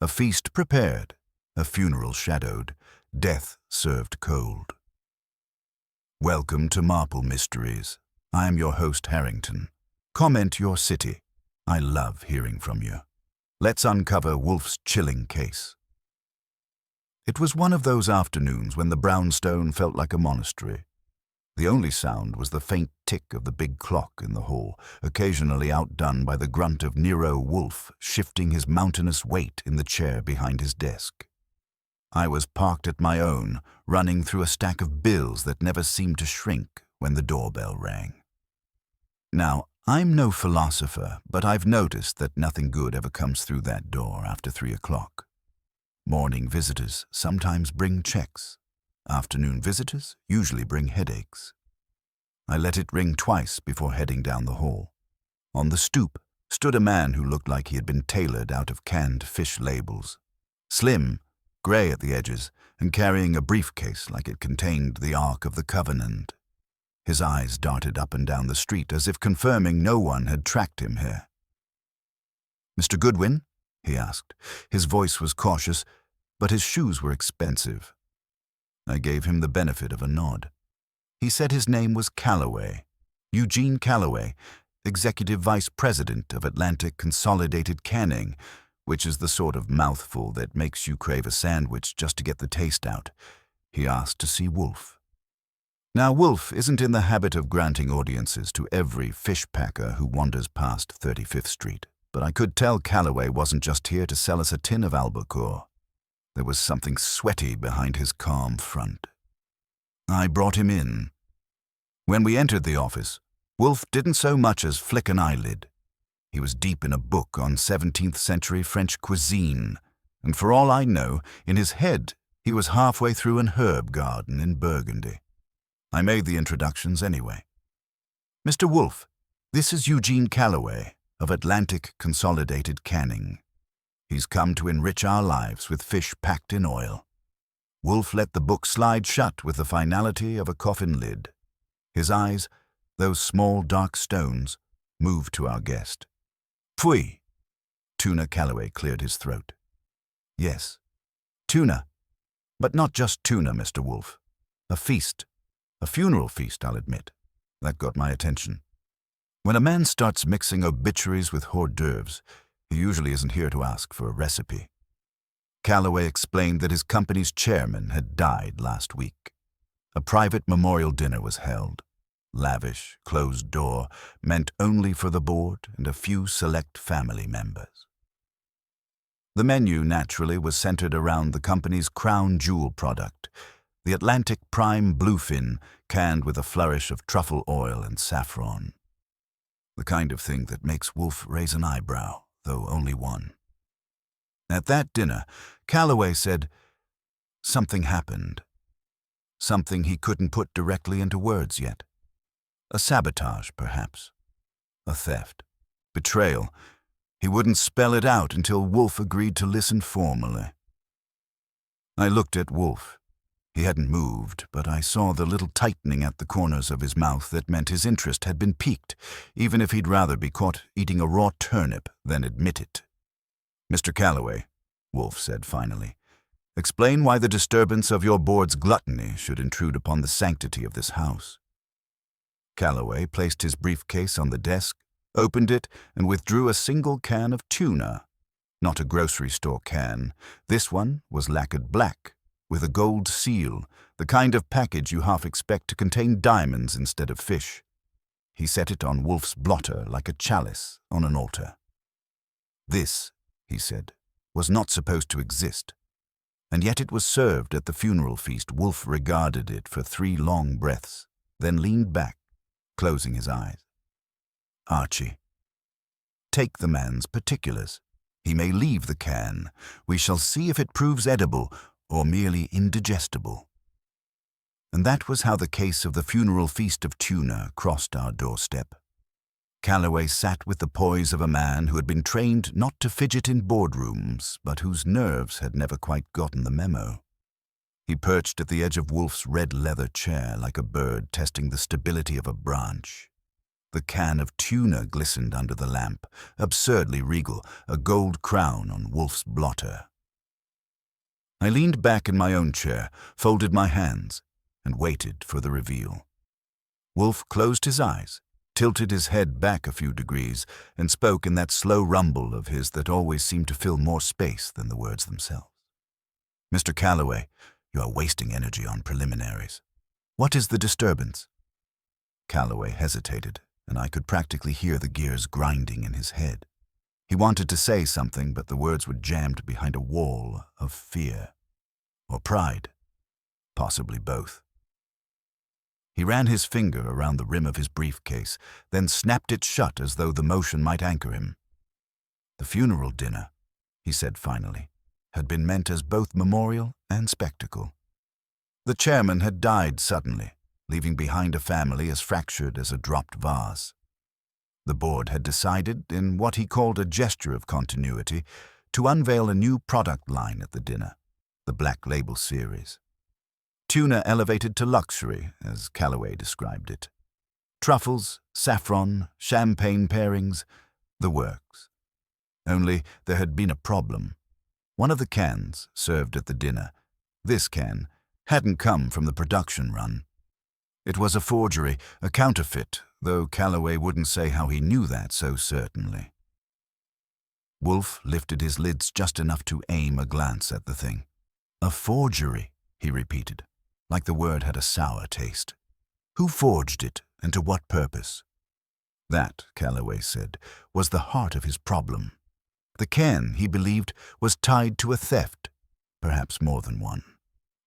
A feast prepared, a funeral shadowed, death served cold. Welcome to Marple Mysteries. I am your host, Harrington. Comment your city. I love hearing from you. Let's uncover Wolfe's chilling case. It was one of those afternoons when the brownstone felt like a monastery. The only sound was the faint tick of the big clock in the hall, occasionally outdone by the grunt of Nero Wolfe shifting his mountainous weight in the chair behind his desk. I was parked at my own, running through a stack of bills that never seemed to shrink when the doorbell rang. Now, I'm no philosopher, but I've noticed that nothing good ever comes through that door after 3 o'clock. Morning visitors sometimes bring checks. Afternoon visitors usually bring headaches. I let it ring twice before heading down the hall. On the stoop stood a man who looked like he had been tailored out of canned fish labels. Slim, grey at the edges, and carrying a briefcase like it contained the Ark of the Covenant. His eyes darted up and down the street as if confirming no one had tracked him here. "Mr. Goodwin?" he asked. His voice was cautious, but his shoes were expensive. I gave him the benefit of a nod. He said his name was Calloway, Eugene Calloway, Executive Vice President of Atlantic Consolidated Canning, which is the sort of mouthful that makes you crave a sandwich just to get the taste out. He asked to see Wolfe. Now, Wolfe isn't in the habit of granting audiences to every fish packer who wanders past 35th Street, but I could tell Calloway wasn't just here to sell us a tin of albacore. There was something sweaty behind his calm front. I brought him in. When we entered the office, Wolfe didn't so much as flick an eyelid. He was deep in a book on 17th century French cuisine, and for all I know, in his head, he was halfway through an herb garden in Burgundy. I made the introductions anyway. "Mr. Wolfe, this is Eugene Calloway of Atlantic Consolidated Canning. He's come to enrich our lives with fish packed in oil." Wolfe let the book slide shut with the finality of a coffin lid. His eyes, those small dark stones, moved to our guest. "Pfui!" Tuna Calloway cleared his throat. "Yes, tuna. But not just tuna, Mr. Wolfe. A feast. A funeral feast, I'll admit. That got my attention. When a man starts mixing obituaries with hors d'oeuvres, he usually isn't here to ask for a recipe." Calloway explained that his company's chairman had died last week. A private memorial dinner was held. Lavish, closed door, meant only for the board and a few select family members. The menu, naturally, was centered around the company's crown jewel product, the Atlantic Prime Bluefin, canned with a flourish of truffle oil and saffron. The kind of thing that makes Wolfe raise an eyebrow, though only one. At that dinner, Calloway said, something happened. Something he couldn't put directly into words yet. A sabotage, perhaps. A theft. Betrayal. He wouldn't spell it out until Wolfe agreed to listen formally. I looked at Wolfe. He hadn't moved, but I saw the little tightening at the corners of his mouth that meant his interest had been piqued, even if he'd rather be caught eating a raw turnip than admit it. "Mr. Calloway," Wolfe said finally, "explain why the disturbance of your board's gluttony should intrude upon the sanctity of this house." Calloway placed his briefcase on the desk, opened it, and withdrew a single can of tuna. Not a grocery store can. This one was lacquered black, with a gold seal, the kind of package you half expect to contain diamonds instead of fish. He set it on Wolfe's blotter like a chalice on an altar. "This," he said, "was not supposed to exist. And yet it was served at the funeral feast." Wolfe regarded it for 3 long breaths, then leaned back, closing his eyes. "Archie, take the man's particulars. He may leave the can. We shall see if it proves edible or merely indigestible." And that was how the case of the funeral feast of tuna crossed our doorstep. Calloway sat with the poise of a man who had been trained not to fidget in boardrooms, but whose nerves had never quite gotten the memo. He perched at the edge of Wolfe's red leather chair like a bird testing the stability of a branch. The can of tuna glistened under the lamp, absurdly regal, a gold crown on Wolfe's blotter. I leaned back in my own chair, folded my hands, and waited for the reveal. Wolfe closed his eyes, tilted his head back a few degrees, and spoke in that slow rumble of his that always seemed to fill more space than the words themselves. "Mr. Calloway, you are wasting energy on preliminaries. What is the disturbance?" Calloway hesitated, and I could practically hear the gears grinding in his head. He wanted to say something, but the words were jammed behind a wall of fear. Or pride. Possibly both. He ran his finger around the rim of his briefcase, then snapped it shut as though the motion might anchor him. The funeral dinner, he said finally, had been meant as both memorial and spectacle. The chairman had died suddenly, leaving behind a family as fractured as a dropped vase. The board had decided, in what he called a gesture of continuity, to unveil a new product line at the dinner, the Black Label series. Tuna elevated to luxury, as Calloway described it. Truffles, saffron, champagne pairings, the works. Only there had been a problem. One of the cans served at the dinner, this can, hadn't come from the production run. It was a forgery, a counterfeit, though Calloway wouldn't say how he knew that so certainly. Wolfe lifted his lids just enough to aim a glance at the thing. "A forgery," he repeated, like the word had a sour taste. "Who forged it, and to what purpose?" That, Calloway said, was the heart of his problem. The can, he believed, was tied to a theft, perhaps more than one.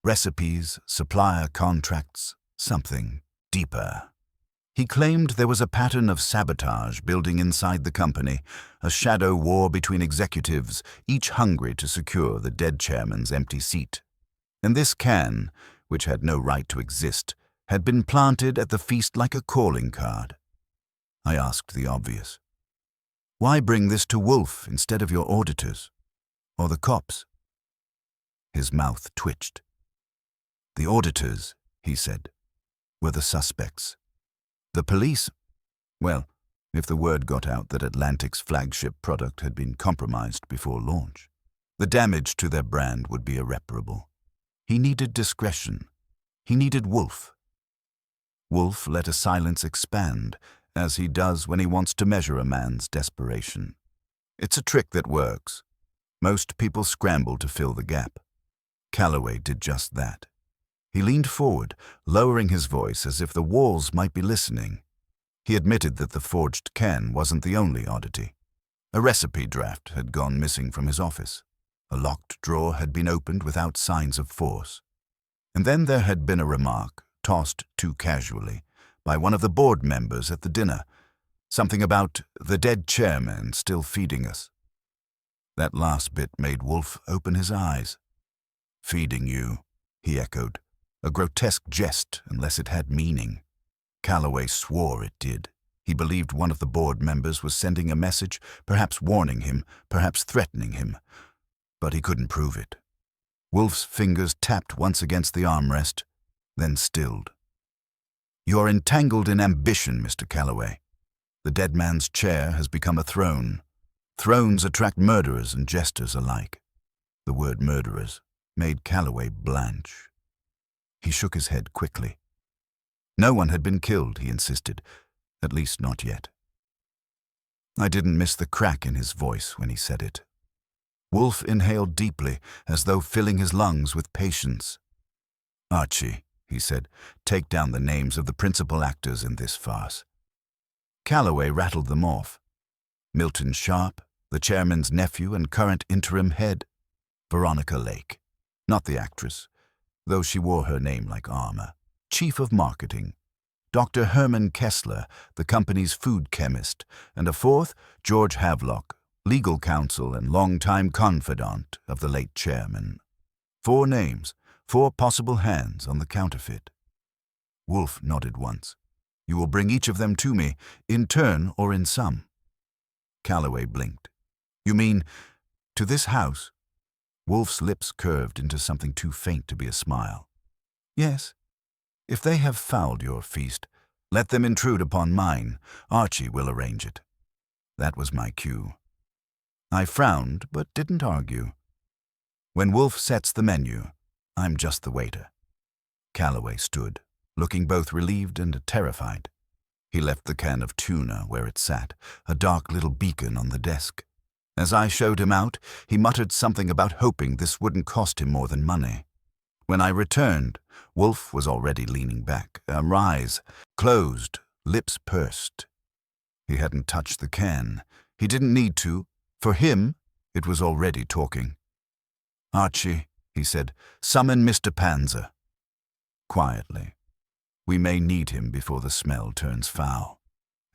Recipes, supplier contracts, something deeper. He claimed there was a pattern of sabotage building inside the company, a shadow war between executives, each hungry to secure the dead chairman's empty seat. And this can, which had no right to exist, had been planted at the feast like a calling card. I asked the obvious. Why bring this to Wolfe instead of your auditors? Or the cops? His mouth twitched. The auditors, he said, were the suspects. The police? Well, if the word got out that Atlantic's flagship product had been compromised before launch, the damage to their brand would be irreparable. He needed discretion. He needed Wolfe. Wolfe let a silence expand, as he does when he wants to measure a man's desperation. It's a trick that works. Most people scramble to fill the gap. Calloway did just that. He leaned forward, lowering his voice as if the walls might be listening. He admitted that the forged can wasn't the only oddity. A recipe draft had gone missing from his office. A locked drawer had been opened without signs of force. And then there had been a remark, tossed too casually, by one of the board members at the dinner, something about the dead chairman still feeding us. That last bit made Wolfe open his eyes. "Feeding you," he echoed, a grotesque jest unless it had meaning. Calloway swore it did. He believed one of the board members was sending a message, perhaps warning him, perhaps threatening him. But he couldn't prove it. Wolfe's fingers tapped once against the armrest, then stilled. "You're entangled in ambition, Mr. Calloway. The dead man's chair has become a throne. Thrones attract murderers and jesters alike." The word murderers made Calloway blanch. He shook his head quickly. No one had been killed, he insisted, at least not yet. I didn't miss the crack in his voice when he said it. Wolfe inhaled deeply, as though filling his lungs with patience. "Archie," he said, "take down the names of the principal actors in this farce." Calloway rattled them off. Milton Sharp, the chairman's nephew and current interim head. Veronica Lake, not the actress, though she wore her name like armor. Chief of Marketing. Dr. Herman Kessler, the company's food chemist, and a fourth, George Havelock, legal counsel and longtime confidant of the late chairman. 4 names, 4 possible hands on the counterfeit. Wolfe nodded once. "You will bring each of them to me, in turn or in sum." Calloway blinked. "You mean, to this house?" Wolfe's lips curved into something too faint to be a smile. "Yes. If they have fouled your feast, Let them intrude upon mine. Archie will arrange it. That was my cue. I frowned, but didn't argue. When Wolfe sets the menu, I'm just the waiter. Calloway stood, looking both relieved and terrified. He left the can of tuna where it sat, a dark little beacon on the desk. As I showed him out, he muttered something about hoping this wouldn't cost him more than money. When I returned, Wolfe was already leaning back, eyes closed, lips pursed. He hadn't touched the can. He didn't need to. For him, it was already talking. "Archie," he said, "summon Mr. Panzer." Quietly. We may need him before the smell turns foul.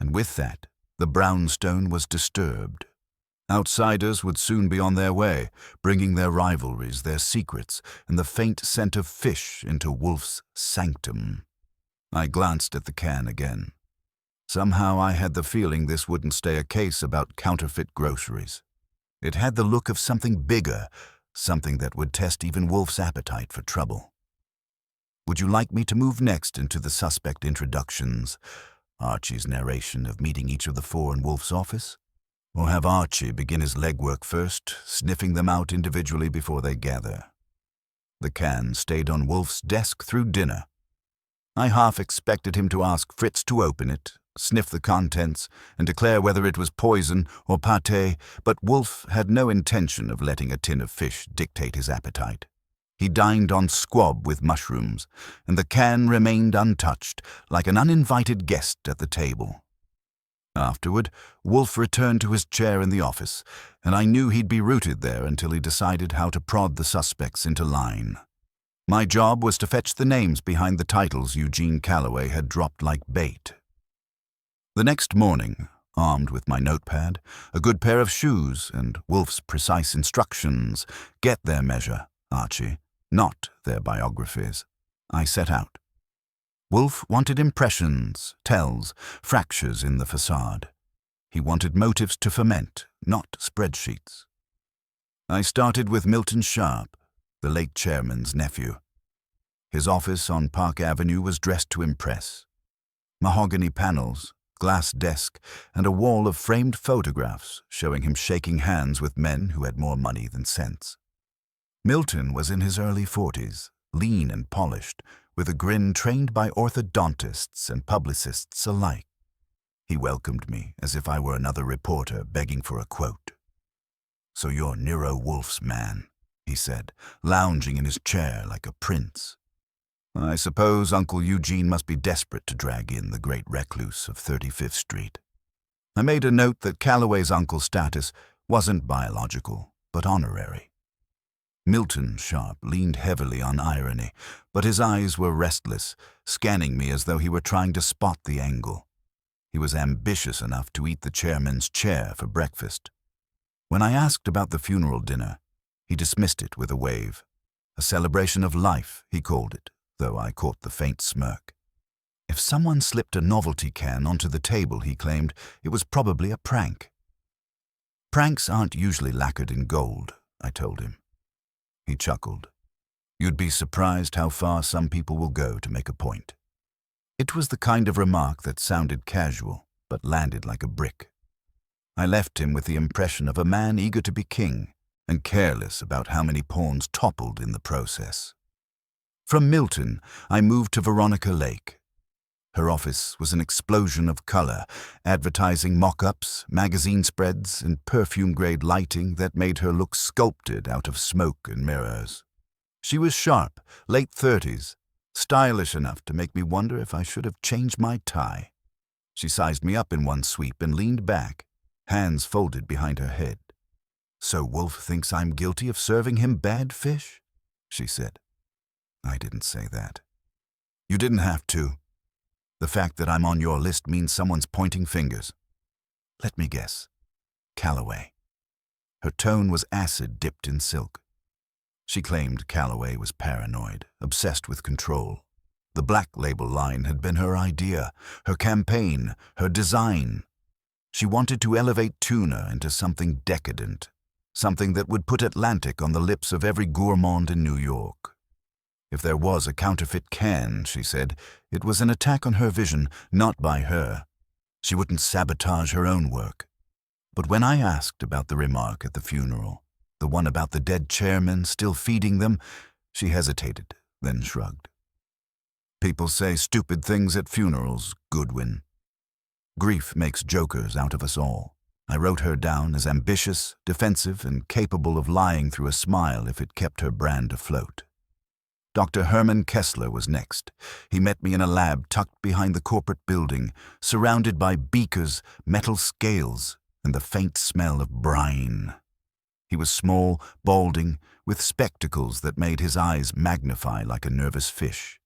And with that, the brownstone was disturbed. Outsiders would soon be on their way, bringing their rivalries, their secrets, and the faint scent of fish into Wolfe's sanctum. I glanced at the can again. Somehow I had the feeling this wouldn't stay a case about counterfeit groceries. It had the look of something bigger, something that would test even Wolfe's appetite for trouble. Would you like me to move next into the suspect introductions, Archie's narration of meeting each of the four in Wolfe's office? Or have Archie begin his legwork first, sniffing them out individually before they gather? The can stayed on Wolfe's desk through dinner. I half expected him to ask Fritz to open it, sniff the contents, and declare whether it was poison or pâté, but Wolfe had no intention of letting a tin of fish dictate his appetite. He dined on squab with mushrooms, and the can remained untouched, like an uninvited guest at the table. Afterward, Wolfe returned to his chair in the office, and I knew he'd be rooted there until he decided how to prod the suspects into line. My job was to fetch the names behind the titles Eugene Calloway had dropped like bait. The next morning, armed with my notepad, a good pair of shoes, and Wolfe's precise instructions, "Get their measure, Archie, not their biographies," I set out. Wolfe wanted impressions, tells, fractures in the facade. He wanted motives to ferment, not spreadsheets. I started with Milton Sharp, the late chairman's nephew. His office on Park Avenue was dressed to impress. Mahogany panels, glass desk, and a wall of framed photographs showing him shaking hands with men who had more money than sense. Milton was in his early 40s, lean and polished, with a grin trained by orthodontists and publicists alike. He welcomed me as if I were another reporter begging for a quote. "So you're Nero Wolfe's man," he said, lounging in his chair like a prince. I suppose Uncle Eugene must be desperate to drag in the great recluse of 35th Street. I made a note that Calloway's uncle status wasn't biological, but honorary. Milton Sharp leaned heavily on irony, but his eyes were restless, scanning me as though he were trying to spot the angle. He was ambitious enough to eat the chairman's chair for breakfast. When I asked about the funeral dinner, he dismissed it with a wave. A celebration of life, he called it, though I caught the faint smirk. If someone slipped a novelty can onto the table, he claimed, it was probably a prank. "Pranks aren't usually lacquered in gold," I told him. He chuckled. "You'd be surprised how far some people will go to make a point." It was the kind of remark that sounded casual, but landed like a brick. I left him with the impression of a man eager to be king, and careless about how many pawns toppled in the process. From Milton, I moved to Veronica Lake. Her office was an explosion of color, advertising mock-ups, magazine spreads, and perfume-grade lighting that made her look sculpted out of smoke and mirrors. She was sharp, late 30s, stylish enough to make me wonder if I should have changed my tie. She sized me up in one sweep and leaned back, hands folded behind her head. "So Wolfe thinks I'm guilty of serving him bad fish?" she said. I didn't say that. "You didn't have to. The fact that I'm on your list means someone's pointing fingers. Let me guess. Calloway." Her tone was acid dipped in silk. She claimed Calloway was paranoid, obsessed with control. The Black Label line had been her idea, her campaign, her design. She wanted to elevate Tuna into something decadent, something that would put Atlantic on the lips of every gourmand in New York. If there was a counterfeit can, she said, It was an attack on her vision, not by her. She wouldn't sabotage her own work. But when I asked about the remark at the funeral, the one about the dead chairman still feeding them, she hesitated, then shrugged. People say stupid things at funerals, Goodwin. Grief makes jokers out of us all. I wrote her down as ambitious, defensive, and capable of lying through a smile if it kept her brand afloat. Dr. Herman Kessler was next. He met me in a lab tucked behind the corporate building, surrounded by beakers, metal scales, and the faint smell of brine. He was small, balding, with spectacles that made his eyes magnify like a nervous fish.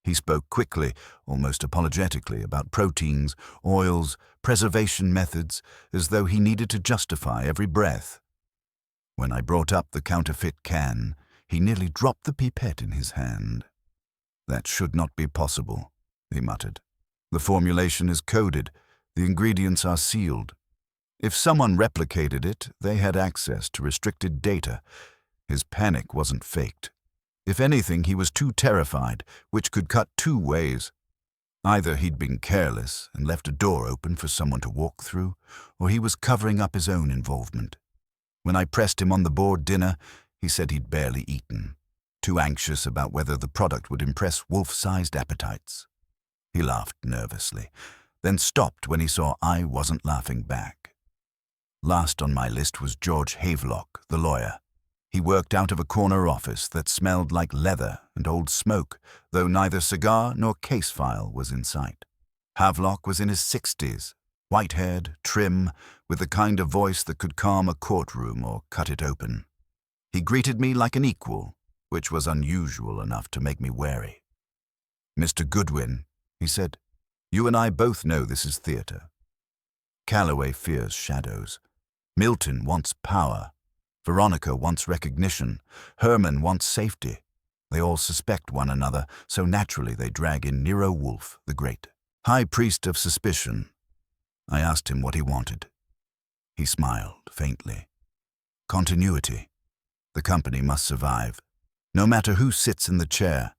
He spoke quickly, almost apologetically, about proteins, oils, preservation methods, as though he needed to justify every breath. When I brought up the counterfeit can, he nearly dropped the pipette in his hand. "That should not be possible," he muttered. "The formulation is coded. The ingredients are sealed. If someone replicated it, they had access to restricted data. His panic wasn't faked. If anything, he was too terrified, which could cut two ways. Either he'd been careless and left a door open for someone to walk through, or he was covering up his own involvement. When I pressed him on the board dinner, he said he'd barely eaten, too anxious about whether the product would impress wolf-sized appetites. He laughed nervously, then stopped when he saw I wasn't laughing back. Last on my list was George Havelock, the lawyer. He worked out of a corner office that smelled like leather and old smoke, though neither cigar nor case file was in sight. Havelock was in his 60s, white-haired, trim, with the kind of voice that could calm a courtroom or cut it open. He greeted me like an equal, which was unusual enough to make me wary. "Mr. Goodwin," he said, "you and I both know this is theater. Calloway fears shadows. Milton wants power. Veronica wants recognition. Herman wants safety. They all suspect one another, so naturally they drag in Nero Wolfe, the great high priest of suspicion." I asked him what he wanted. He smiled faintly. "Continuity. The company must survive, no matter who sits in the chair."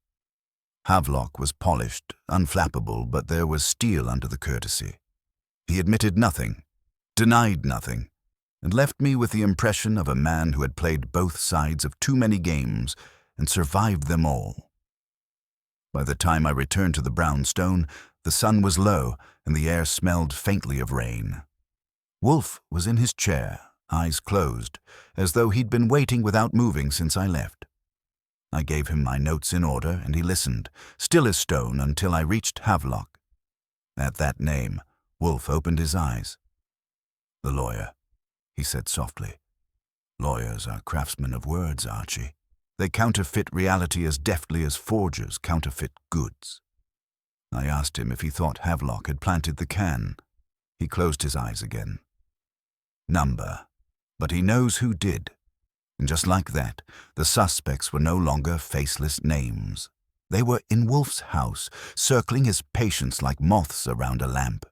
Havelock was polished, unflappable, but there was steel under the courtesy. He admitted nothing, denied nothing, and left me with the impression of a man who had played both sides of too many games and survived them all. By the time I returned to the brownstone, the sun was low and the air smelled faintly of rain. Wolfe was in his chair, eyes closed, as though he'd been waiting without moving since I left. I gave him my notes in order, and he listened, still as stone, until I reached Havelock. At that name, Wolfe opened his eyes. "The lawyer," he said softly. "Lawyers are craftsmen of words, Archie. They counterfeit reality as deftly as forgers counterfeit goods." I asked him if he thought Havelock had planted the can. He closed his eyes again. "Number. But he knows who did." And just like that, the suspects were no longer faceless names. They were in Wolfe's house, circling his patients like moths around a lamp.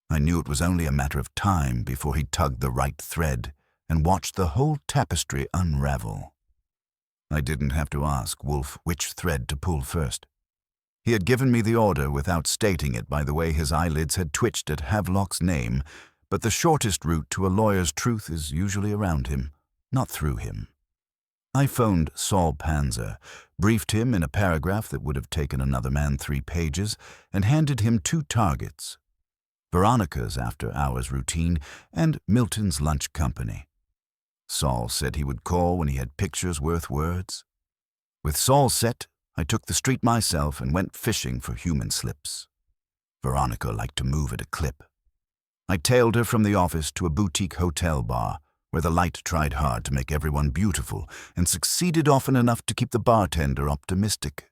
I knew it was only a matter of time before he tugged the right thread and watched the whole tapestry unravel. I didn't have to ask Wolfe which thread to pull first. He had given me the order without stating it by the way his eyelids had twitched at Havelock's name, but the shortest route to a lawyer's truth is usually around him, not through him. I phoned Saul Panzer, briefed him in a paragraph that would have taken another man 3 pages, and handed him 2 targets: Veronica's after-hours routine and Milton's lunch company. Saul said he would call when he had pictures worth words. With Saul set, I took the street myself and went fishing for human slips. Veronica liked to move at a clip. I tailed her from the office to a boutique hotel bar, where the light tried hard to make everyone beautiful and succeeded often enough to keep the bartender optimistic.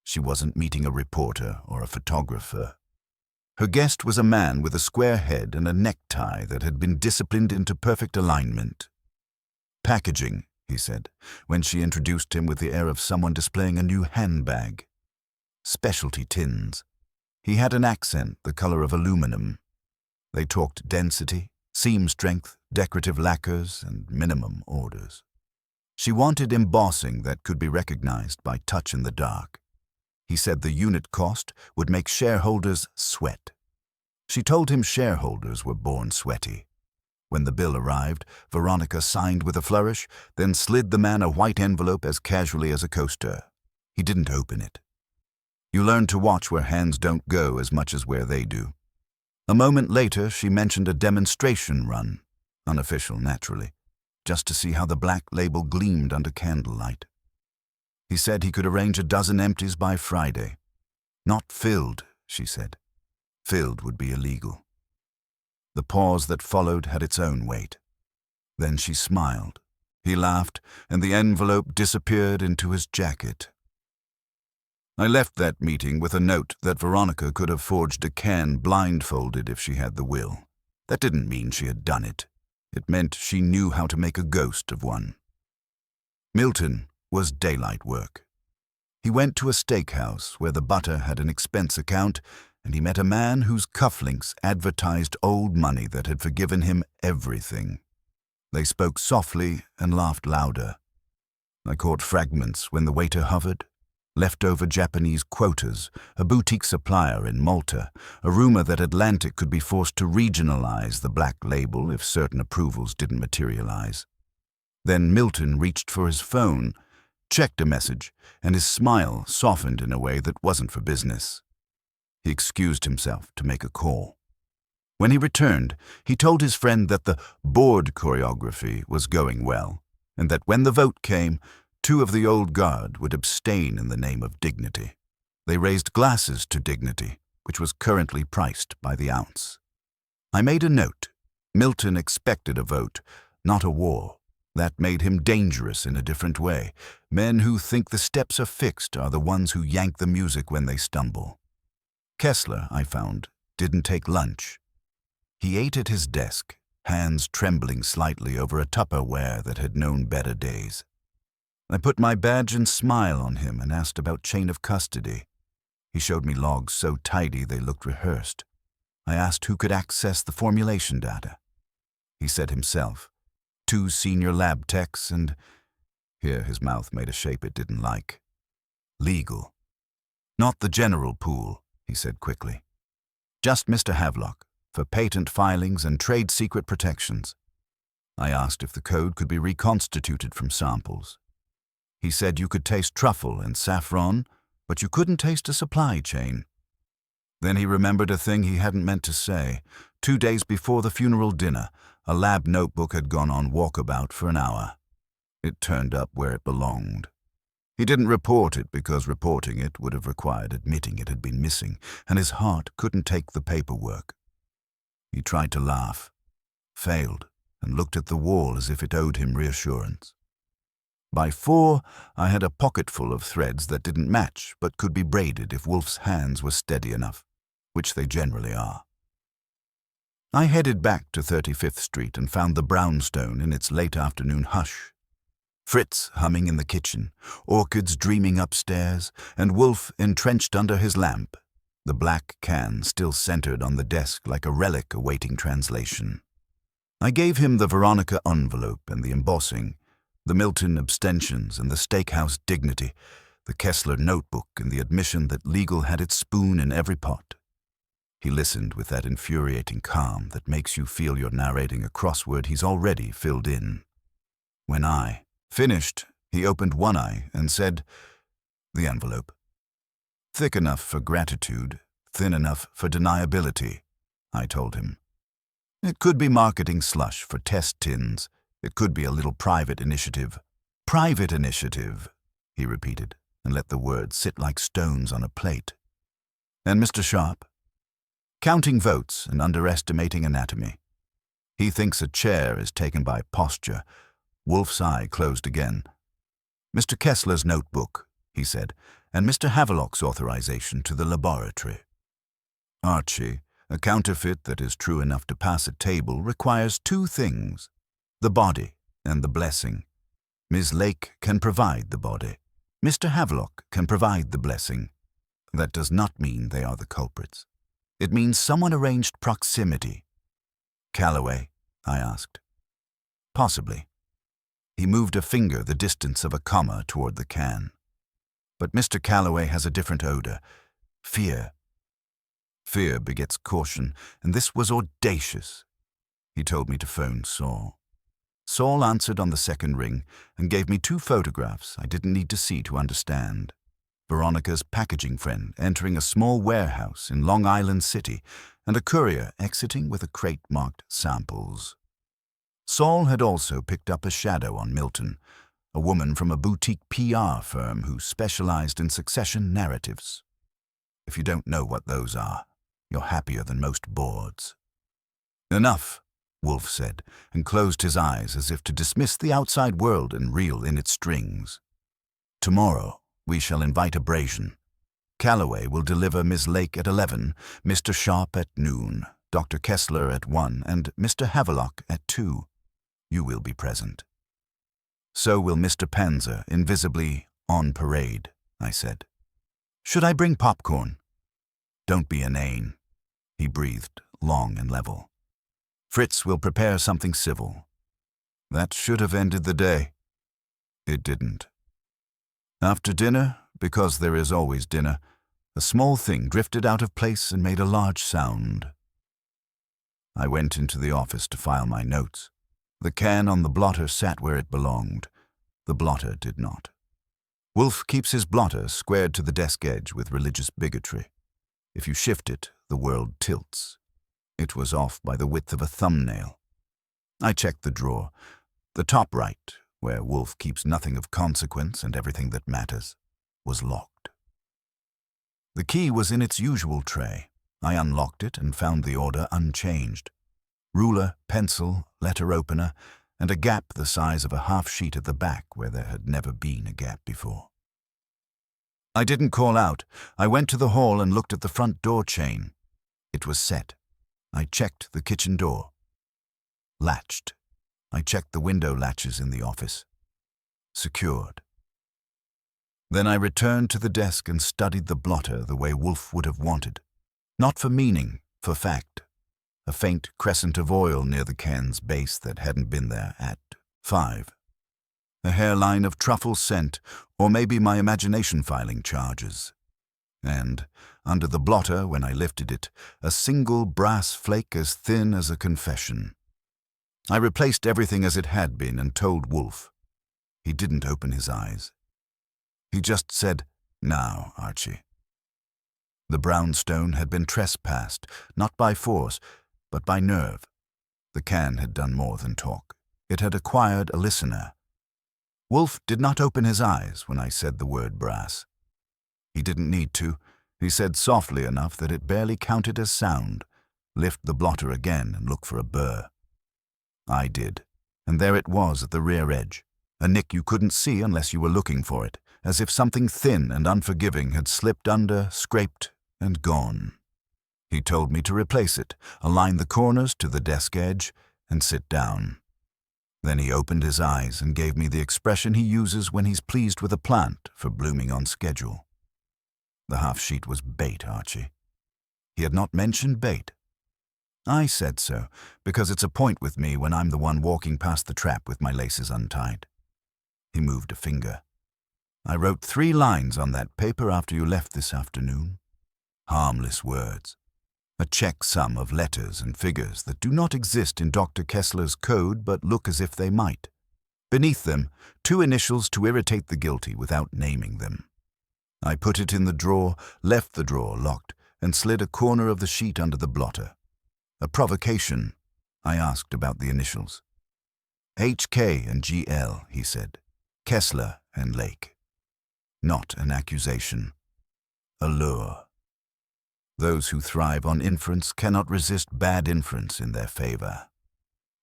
She wasn't meeting a reporter or a photographer. Her guest was a man with a square head and a necktie that had been disciplined into perfect alignment. "Packaging," he said, when she introduced him with the air of someone displaying a new handbag. "Specialty tins." He had an accent the color of aluminum. They talked density, seam strength, decorative lacquers, and minimum orders. She wanted embossing that could be recognized by touch in the dark. He said the unit cost would make shareholders sweat. She told him shareholders were born sweaty. When the bill arrived, Veronica signed with a flourish, then slid the man a white envelope as casually as a coaster. He didn't open it. You learn to watch where hands don't go as much as where they do. A moment later, she mentioned a demonstration run, unofficial naturally, just to see how the black label gleamed under candlelight. He said he could arrange a dozen empties by Friday. Not filled, she said. Filled would be illegal. The pause that followed had its own weight. Then she smiled. He laughed, and the envelope disappeared into his jacket. I left that meeting with a note that Veronica could have forged a can blindfolded if she had the will. That didn't mean she had done it. It meant she knew how to make a ghost of one. Milton was daylight work. He went to a steakhouse where the butter had an expense account, and he met a man whose cufflinks advertised old money that had forgiven him everything. They spoke softly and laughed louder. I caught fragments when the waiter hovered. Leftover Japanese quotas, a boutique supplier in Malta, a rumor that Atlantic could be forced to regionalize the black label if certain approvals didn't materialize. Then Milton reached for his phone, checked a message, and his smile softened in a way that wasn't for business. He excused himself to make a call. When he returned, he told his friend that the board choreography was going well, and that when the vote came, 2 of the old guard would abstain in the name of dignity. They raised glasses to dignity, which was currently priced by the ounce. I made a note. Milton expected a vote, not a war. That made him dangerous in a different way. Men who think the steps are fixed are the ones who yank the music when they stumble. Kessler, I found, didn't take lunch. He ate at his desk, hands trembling slightly over a Tupperware that had known better days. I put my badge and smile on him and asked about chain of custody. He showed me logs so tidy they looked rehearsed. I asked who could access the formulation data. He said himself, 2 senior lab techs and... Here his mouth made a shape it didn't like. Legal. Not the general pool, he said quickly. Just Mr. Havelock, for patent filings and trade secret protections. I asked if the code could be reconstituted from samples. He said you could taste truffle and saffron, but you couldn't taste a supply chain. Then he remembered a thing he hadn't meant to say. 2 days before the funeral dinner, a lab notebook had gone on walkabout for an hour. It turned up where it belonged. He didn't report it because reporting it would have required admitting it had been missing, and his heart couldn't take the paperwork. He tried to laugh, failed, and looked at the wall as if it owed him reassurance. By 4, I had a pocketful of threads that didn't match but could be braided if Wolfe's hands were steady enough, which they generally are. I headed back to 35th Street and found the brownstone in its late afternoon hush. Fritz humming in the kitchen, orchids dreaming upstairs, and Wolfe entrenched under his lamp, the black can still centered on the desk like a relic awaiting translation. I gave him the Veronica envelope and the embossing, the Milton abstentions and the steakhouse dignity, the Kessler notebook and the admission that legal had its spoon in every pot. He listened with that infuriating calm that makes you feel you're narrating a crossword he's already filled in. When I finished, he opened one eye and said, "The envelope. Thick enough for gratitude, thin enough for deniability," I told him. It could be marketing slush for test tins. It could be a little private initiative. Private initiative, he repeated, and let the words sit like stones on a plate. And Mr. Sharp? Counting votes and underestimating anatomy. He thinks a chair is taken by posture. Wolfe's eye closed again. Mr. Kessler's notebook, he said, and Mr. Havelock's authorization to the laboratory. Archie, a counterfeit that is true enough to pass a table, requires 2 things. The body and the blessing. Ms. Lake can provide the body. Mr. Havelock can provide the blessing. That does not mean they are the culprits. It means someone arranged proximity. Calloway? I asked. Possibly. He moved a finger the distance of a comma toward the can. But Mr. Calloway has a different odor. Fear. Fear begets caution, and this was audacious. He told me to phone Saul. Saul answered on the second ring and gave me 2 photographs I didn't need to see to understand. Veronica's packaging friend entering a small warehouse in Long Island City, and a courier exiting with a crate marked samples. Saul had also picked up a shadow on Milton, a woman from a boutique PR firm who specialized in succession narratives. If you don't know what those are, you're happier than most boards. Enough, Wolfe said, and closed his eyes as if to dismiss the outside world and reel in its strings. Tomorrow we shall invite abrasion. Calloway will deliver Miss Lake at 11, Mr. Sharp at noon, Dr. Kessler at 1, and Mr. Havelock at 2. You will be present. So will Mr. Panzer, invisibly on parade, I said. Should I bring popcorn? Don't be inane, he breathed, long and level. Fritz will prepare something civil. That should have ended the day. It didn't. After dinner, because there is always dinner, a small thing drifted out of place and made a large sound. I went into the office to file my notes. The can on the blotter sat where it belonged. The blotter did not. Wolfe keeps his blotter squared to the desk edge with religious bigotry. If you shift it, the world tilts. It was off by the width of a thumbnail. I checked the drawer. The top right, where Wolfe keeps nothing of consequence and everything that matters, was locked. The key was in its usual tray. I unlocked it and found the order unchanged. Ruler, pencil, letter opener, and a gap the size of a half-sheet at the back where there had never been a gap before. I didn't call out. I went to the hall and looked at the front door chain. It was set. I checked the kitchen door. Latched. I checked the window latches in the office. Secured. Then I returned to the desk and studied the blotter the way Wolfe would have wanted. Not for meaning, for fact. A faint crescent of oil near the can's base that hadn't been there at 5. A hairline of truffle scent, or maybe my imagination filing charges. And, under the blotter when I lifted it, a single brass flake as thin as a confession. I replaced everything as it had been and told Wolfe. He didn't open his eyes. He just said, "Now, Archie." The brownstone had been trespassed, not by force, but by nerve. The can had done more than talk. It had acquired a listener. Wolfe did not open his eyes when I said the word brass. He didn't need to. He said softly enough that it barely counted as sound. Lift the blotter again and look for a burr. I did, and there it was at the rear edge, a nick you couldn't see unless you were looking for it, as if something thin and unforgiving had slipped under, scraped, and gone. He told me to replace it, align the corners to the desk edge, and sit down. Then he opened his eyes and gave me the expression he uses when he's pleased with a plant for blooming on schedule. The half-sheet was bait, Archie. He had not mentioned bait. I said so, because it's a point with me when I'm the one walking past the trap with my laces untied. He moved a finger. I wrote 3 lines on that paper after you left this afternoon. Harmless words. A checksum of letters and figures that do not exist in Dr. Kessler's code but look as if they might. Beneath them, 2 initials to irritate the guilty without naming them. I put it in the drawer, left the drawer locked, and slid a corner of the sheet under the blotter. A provocation. I asked about the initials. HK and GL, he said. Kessler and Lake. Not an accusation. A lure. Those who thrive on inference cannot resist bad inference in their favor.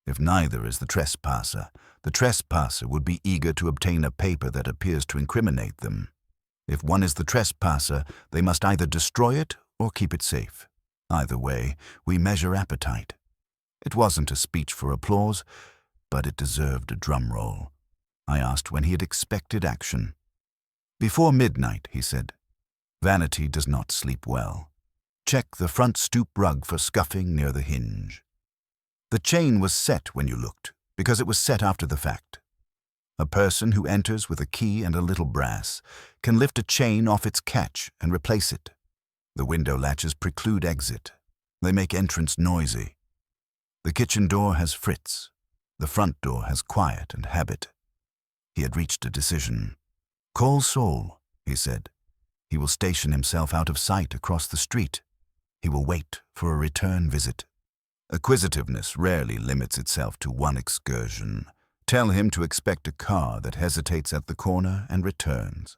If neither is the trespasser would be eager to obtain a paper that appears to incriminate them. If one is the trespasser, they must either destroy it or keep it safe. Either way, we measure appetite. It wasn't a speech for applause, but it deserved a drum roll. I asked when he had expected action. Before midnight, he said. Vanity does not sleep well. Check the front stoop rug for scuffing near the hinge. The chain was set when you looked, because it was set after the fact. A person who enters with a key and a little brass can lift a chain off its catch and replace it. The window latches preclude exit. They make entrance noisy. The kitchen door has Fritz. The front door has quiet and habit. He had reached a decision. "Call Saul," he said. "He will station himself out of sight across the street. He will wait for a return visit." Acquisitiveness rarely limits itself to one excursion. Tell him to expect a car that hesitates at the corner and returns.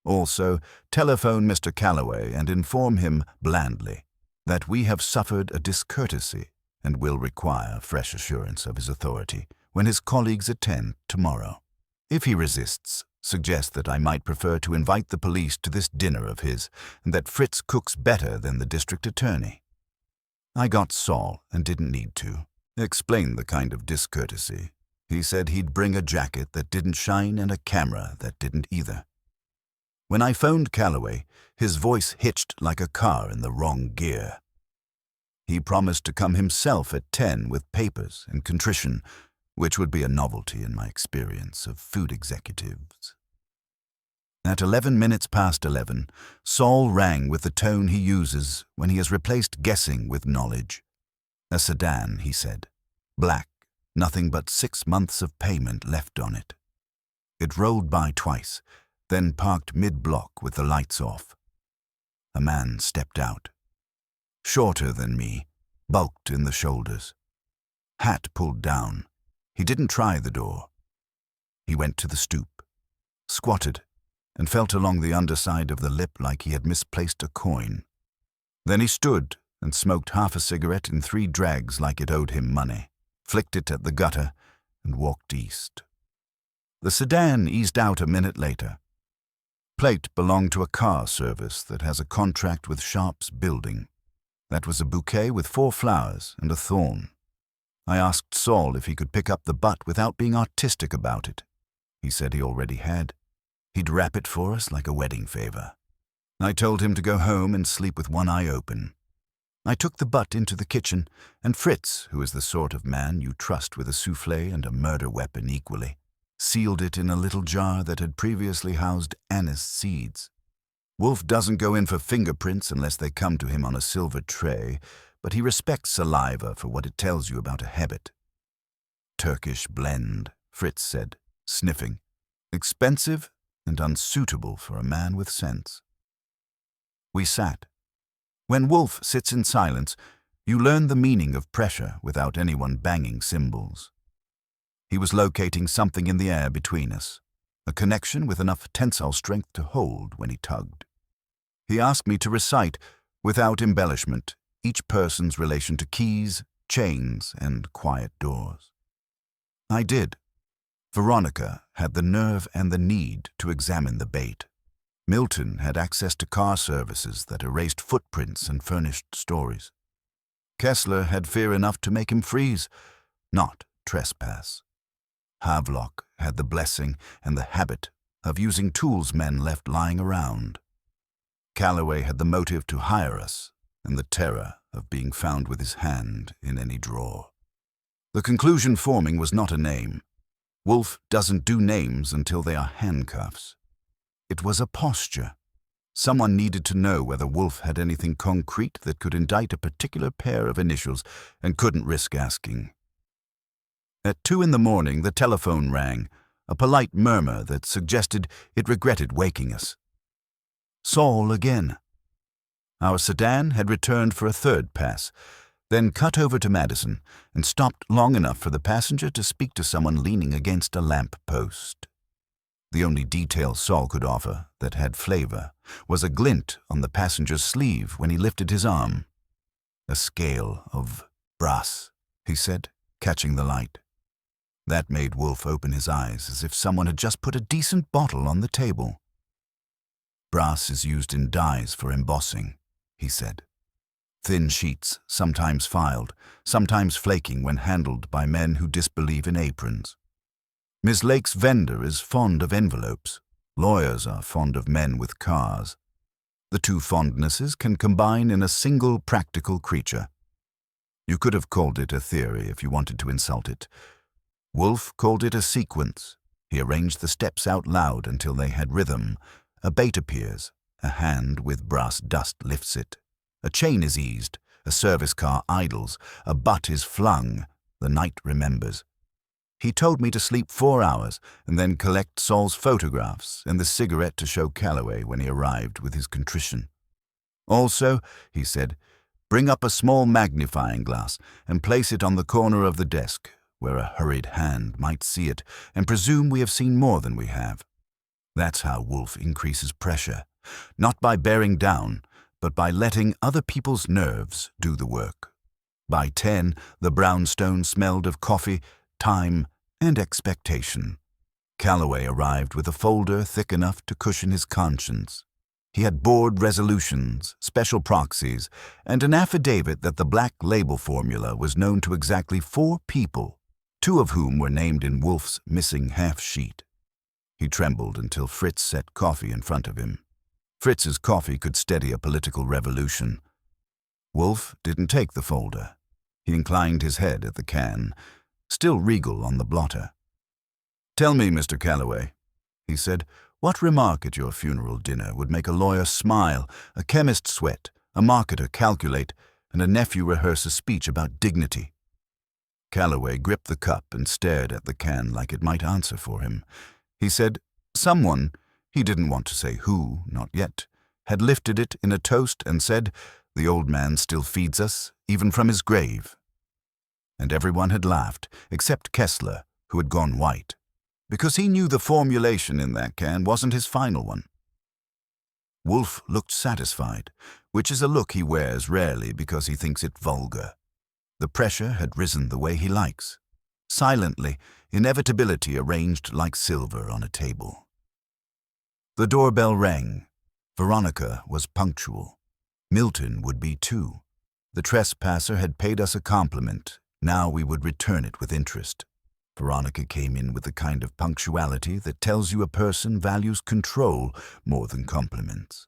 Also, telephone Mr. Calloway and inform him blandly that we have suffered a discourtesy and will require fresh assurance of his authority when his colleagues attend tomorrow. If he resists, suggest that I might prefer to invite the police to this dinner of his and that Fritz cooks better than the district attorney. I got Saul and didn't need to. Explained the kind of discourtesy. He said he'd bring a jacket that didn't shine and a camera that didn't either. When I phoned Calloway, his voice hitched like a car in the wrong gear. He promised to come himself at 10 with papers and contrition, which would be a novelty in my experience of food executives. At 11 minutes past 11, Saul rang with the tone he uses when he has replaced guessing with knowledge. A sedan, he said. Black, nothing but 6 months of payment left on it. It rolled by twice, then parked mid-block with the lights off. A man stepped out. Shorter than me, bulked in the shoulders. Hat pulled down. He didn't try the door. He went to the stoop, squatted, and felt along the underside of the lip like he had misplaced a coin. Then he stood and smoked half a cigarette in 3 drags like it owed him money, flicked it at the gutter, and walked east. The sedan eased out a minute later. Plate belonged to a car service that has a contract with Sharp's building. That was a bouquet with 4 flowers and a thorn. I asked Saul if he could pick up the butt without being artistic about it. He said he already had. He'd wrap it for us like a wedding favor. I told him to go home and sleep with one eye open. I took the butt into the kitchen, and Fritz, who is the sort of man you trust with a souffle and a murder weapon equally, sealed it in a little jar that had previously housed anise seeds. Wolfe doesn't go in for fingerprints unless they come to him on a silver tray, but he respects saliva for what it tells you about a habit. "Turkish blend," Fritz said, sniffing. "Expensive and unsuitable for a man with sense." We sat. When Wolfe sits in silence, you learn the meaning of pressure without anyone banging cymbals. He was locating something in the air between us, a connection with enough tensile strength to hold when he tugged. He asked me to recite, without embellishment, each person's relation to keys, chains, and quiet doors. I did. Veronica had the nerve and the need to examine the bait. Milton had access to car services that erased footprints and furnished stories. Kessler had fear enough to make him freeze, not trespass. Havelock had the blessing and the habit of using tools men left lying around. Calloway had the motive to hire us and the terror of being found with his hand in any drawer. The conclusion forming was not a name. Wolfe doesn't do names until they are handcuffs. It was a posture. Someone needed to know whether Wolfe had anything concrete that could indict a particular pair of initials and couldn't risk asking. At 2 a.m, the telephone rang, a polite murmur that suggested it regretted waking us. Saul again. Our sedan had returned for a 3rd pass, then cut over to Madison and stopped long enough for the passenger to speak to someone leaning against a lamp post. The only detail Saul could offer that had flavor was a glint on the passenger's sleeve when he lifted his arm. "A scale of brass," he said, catching the light. That made Wolfe open his eyes as if someone had just put a decent bottle on the table. "Brass is used in dyes for embossing," he said. "Thin sheets, sometimes filed, sometimes flaking when handled by men who disbelieve in aprons. Miss Lake's vendor is fond of envelopes. Lawyers are fond of men with cars. The 2 fondnesses can combine in a single practical creature. You could have called it a theory if you wanted to insult it. Wolfe called it a sequence, He arranged the steps out loud until they had rhythm. A bait appears. A hand with brass dust lifts it. A chain is eased. A service car idles. A butt is flung. The night remembers. He told me to sleep 4 hours and then collect Saul's photographs and the cigarette to show Calloway when he arrived with his contrition. Also, he said, bring up a small magnifying glass and place it on the corner of the desk, where a hurried hand might see it and presume we have seen more than we have. That's how Wolfe increases pressure, not by bearing down, but by letting other people's nerves do the work. By 10, the brownstone smelled of coffee, time, and expectation. Calloway arrived with a folder thick enough to cushion his conscience. He had board resolutions, special proxies, and an affidavit that the black label formula was known to exactly 4 people, 2 of whom were named in Wolfe's missing half-sheet. He trembled until Fritz set coffee in front of him. Fritz's coffee could steady a political revolution. Wolfe didn't take the folder. He inclined his head at the can, still regal on the blotter. "Tell me, Mr. Calloway," he said, "what remark at your funeral dinner would make a lawyer smile, a chemist sweat, a marketer calculate, and a nephew rehearse a speech about dignity?" Calloway gripped the cup and stared at the can like it might answer for him. He said, someone, he didn't want to say who, not yet, had lifted it in a toast and said, "The old man still feeds us, even from his grave." And everyone had laughed, except Kessler, who had gone white, because he knew the formulation in that can wasn't his final one. Wolfe looked satisfied, which is a look he wears rarely because he thinks it vulgar. The pressure had risen the way he likes. Silently, inevitability arranged like silver on a table. The doorbell rang. Veronica was punctual. Milton would be too. The trespasser had paid us a compliment. Now we would return it with interest. Veronica came in with the kind of punctuality that tells you a person values control more than compliments.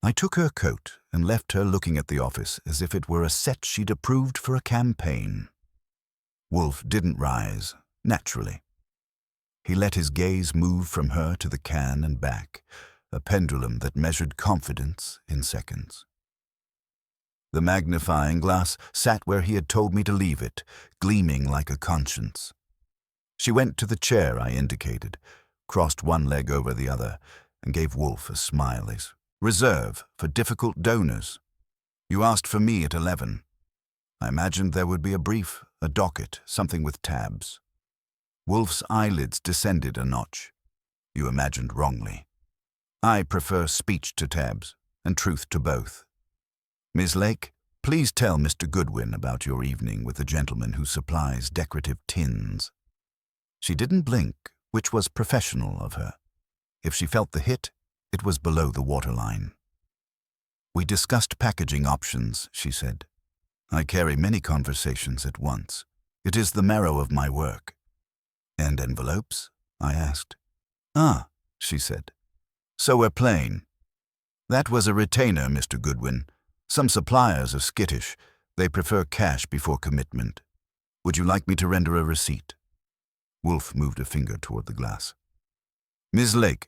I took her coat and left her looking at the office as if it were a set she'd approved for a campaign. Wolfe didn't rise, naturally. He let his gaze move from her to the can and back, a pendulum that measured confidence in seconds. The magnifying glass sat where he had told me to leave it, gleaming like a conscience. She went to the chair I indicated, crossed one leg over the other, and gave Wolfe a smile. "Reserve for difficult donors. You asked for me at 11. I imagined there would be a brief, a docket, something with tabs." Wolfe's eyelids descended a notch. "You imagined wrongly. I prefer speech to tabs, and truth to both. Miss Lake, please tell Mr. Goodwin about your evening with the gentleman who supplies decorative tins." She didn't blink, which was professional of her. If she felt the hit, it was below the waterline. "We discussed packaging options," she said. "I carry many conversations at once. It is the marrow of my work." "And envelopes?" I asked. "Ah," she said. "So we're plain. That was a retainer, Mr. Goodwin. Some suppliers are skittish. They prefer cash before commitment. Would you like me to render a receipt?" Wolfe moved a finger toward the glass. "Ms. Lake,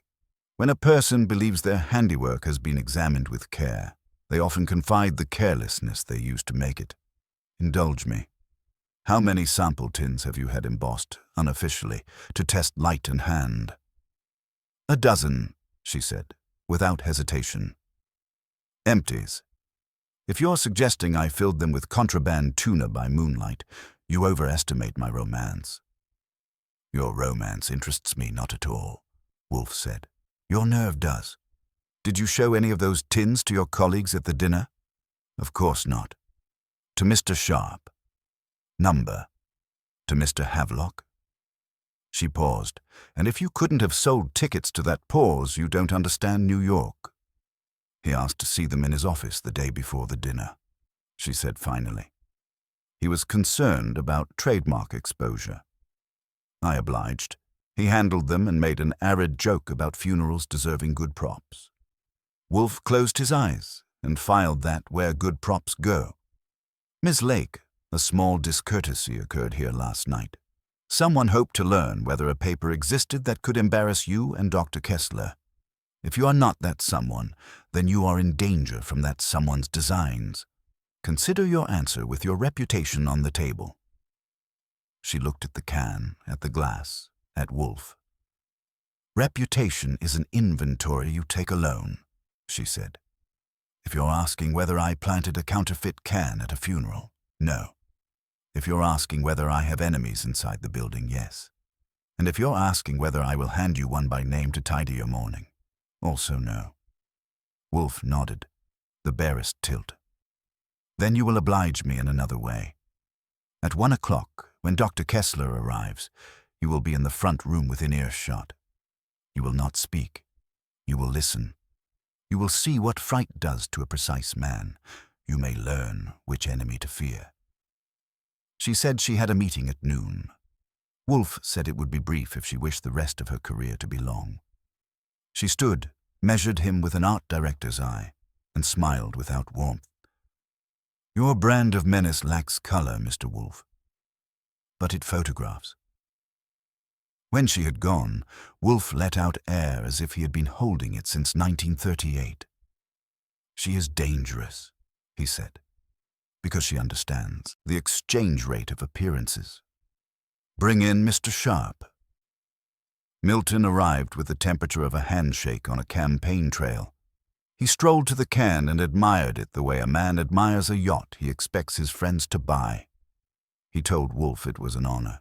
when a person believes their handiwork has been examined with care, they often confide the carelessness they used to make it. Indulge me. How many sample tins have you had embossed, unofficially, to test light and hand?" "A dozen," she said, without hesitation. "Empties. If you're suggesting I filled them with contraband tuna by moonlight, you overestimate my romance." "Your romance interests me not at all," Wolfe said. "Your nerve does. Did you show any of those tins to your colleagues at the dinner?" "Of course not." "To Mr. Sharp?" "Number?" "To Mr. Havelock?" She paused. "And if you couldn't have sold tickets to that pause, you don't understand New York." "He asked to see them in his office the day before the dinner," she said finally. "He was concerned about trademark exposure." I obliged. He handled them and made an arid joke about funerals deserving good props. Wolfe closed his eyes and filed that where good props go. "Miss Lake, a small discourtesy occurred here last night. Someone hoped to learn whether a paper existed that could embarrass you and Dr. Kessler. If you are not that someone, then you are in danger from that someone's designs. Consider your answer with your reputation on the table. She looked at the can, at the glass, at Wolfe. Reputation is an inventory you take alone, she said. If you're asking whether I planted a counterfeit can at a funeral, no. If you're asking whether I have enemies inside the building, yes. And if you're asking whether I will hand you one by name to tidy your mourning, also no. Wolfe nodded, the barest tilt. Then you will oblige me in another way. At 1 o'clock, when Dr. Kessler arrives, you will be in the front room within earshot. You will not speak. You will listen. You will see what fright does to a precise man. You may learn which enemy to fear. She said she had a meeting at noon. Wolfe said it would be brief if she wished the rest of her career to be long. She stood, measured him with an art director's eye, and smiled without warmth. Your brand of menace lacks color, Mr. Wolfe, but it photographs. When she had gone, Wolfe let out air as if he had been holding it since 1938. She is dangerous, he said, because she understands the exchange rate of appearances. Bring in Mr. Sharp. Milton arrived with the temperature of a handshake on a campaign trail. He strolled to the can and admired it the way a man admires a yacht he expects his friends to buy. He told Wolfe it was an honor.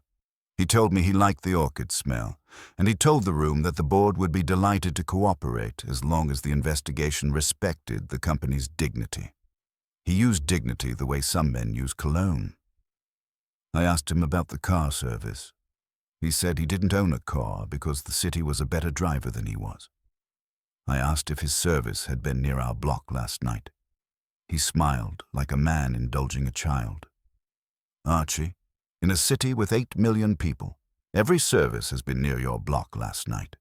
He told me he liked the orchid smell, and he told the room that the board would be delighted to cooperate as long as the investigation respected the company's dignity. He used dignity the way some men use cologne. I asked him about the car service. He said he didn't own a car because the city was a better driver than he was. I asked if his service had been near our block last night. He smiled like a man indulging a child. Archie, in a city with 8 million people, every service has been near your block last night.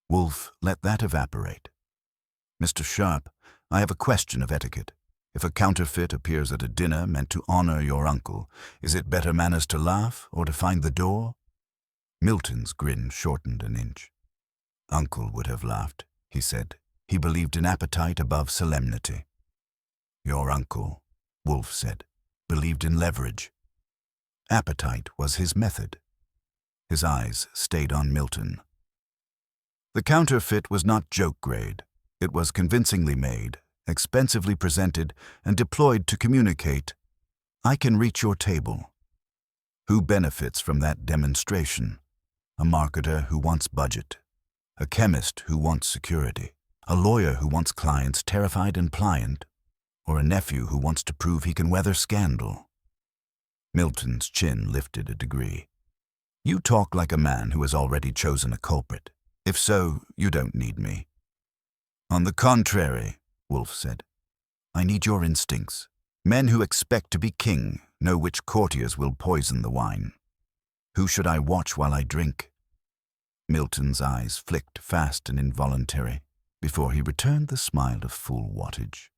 Wolfe let that evaporate. Mr. Sharp, I have a question of etiquette. If a counterfeit appears at a dinner meant to honor your uncle, is it better manners to laugh or to find the door? Milton's grin shortened an inch. Uncle would have laughed, he said. He believed in appetite above solemnity. Your uncle, Wolfe said, believed in leverage. Appetite was his method. His eyes stayed on Milton. The counterfeit was not joke grade. It was convincingly made, expensively presented, and deployed to communicate, I can reach your table. Who benefits from that demonstration? A marketer who wants budget, a chemist who wants security, a lawyer who wants clients terrified and pliant, or a nephew who wants to prove he can weather scandal. Milton's chin lifted a degree. You talk like a man who has already chosen a culprit. If so, you don't need me. On the contrary, Wolfe said, I need your instincts. Men who expect to be king know which courtiers will poison the wine. Who should I watch while I drink? Milton's eyes flicked fast and involuntary before he returned the smile of full wattage.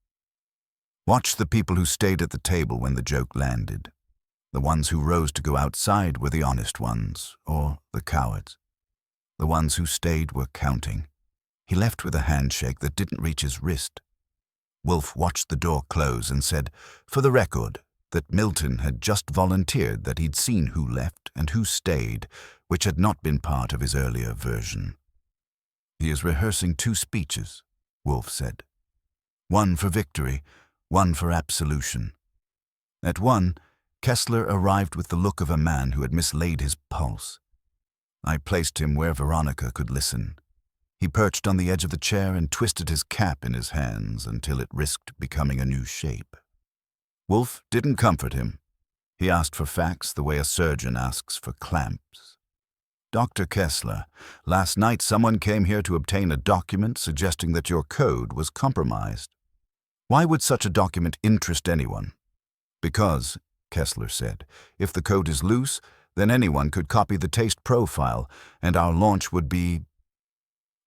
Watch the people who stayed at the table when the joke landed. The ones who rose to go outside were the honest ones, or the cowards. The ones who stayed were counting. He left with a handshake that didn't reach his wrist. Wolfe watched the door close and said, for the record, that Milton had just volunteered that he'd seen who left and who stayed, which had not been part of his earlier version. He is rehearsing 2 speeches, Wolfe said. One for victory, one for absolution. At one, Kessler arrived with the look of a man who had mislaid his pulse. I placed him where Veronica could listen. He perched on the edge of the chair and twisted his cap in his hands until it risked becoming a new shape. Wolfe didn't comfort him. He asked for facts the way a surgeon asks for clamps. Dr. Kessler, last night someone came here to obtain a document suggesting that your code was compromised. Why would such a document interest anyone? Because, Kessler said, if the code is loose, then anyone could copy the taste profile, and our launch would be...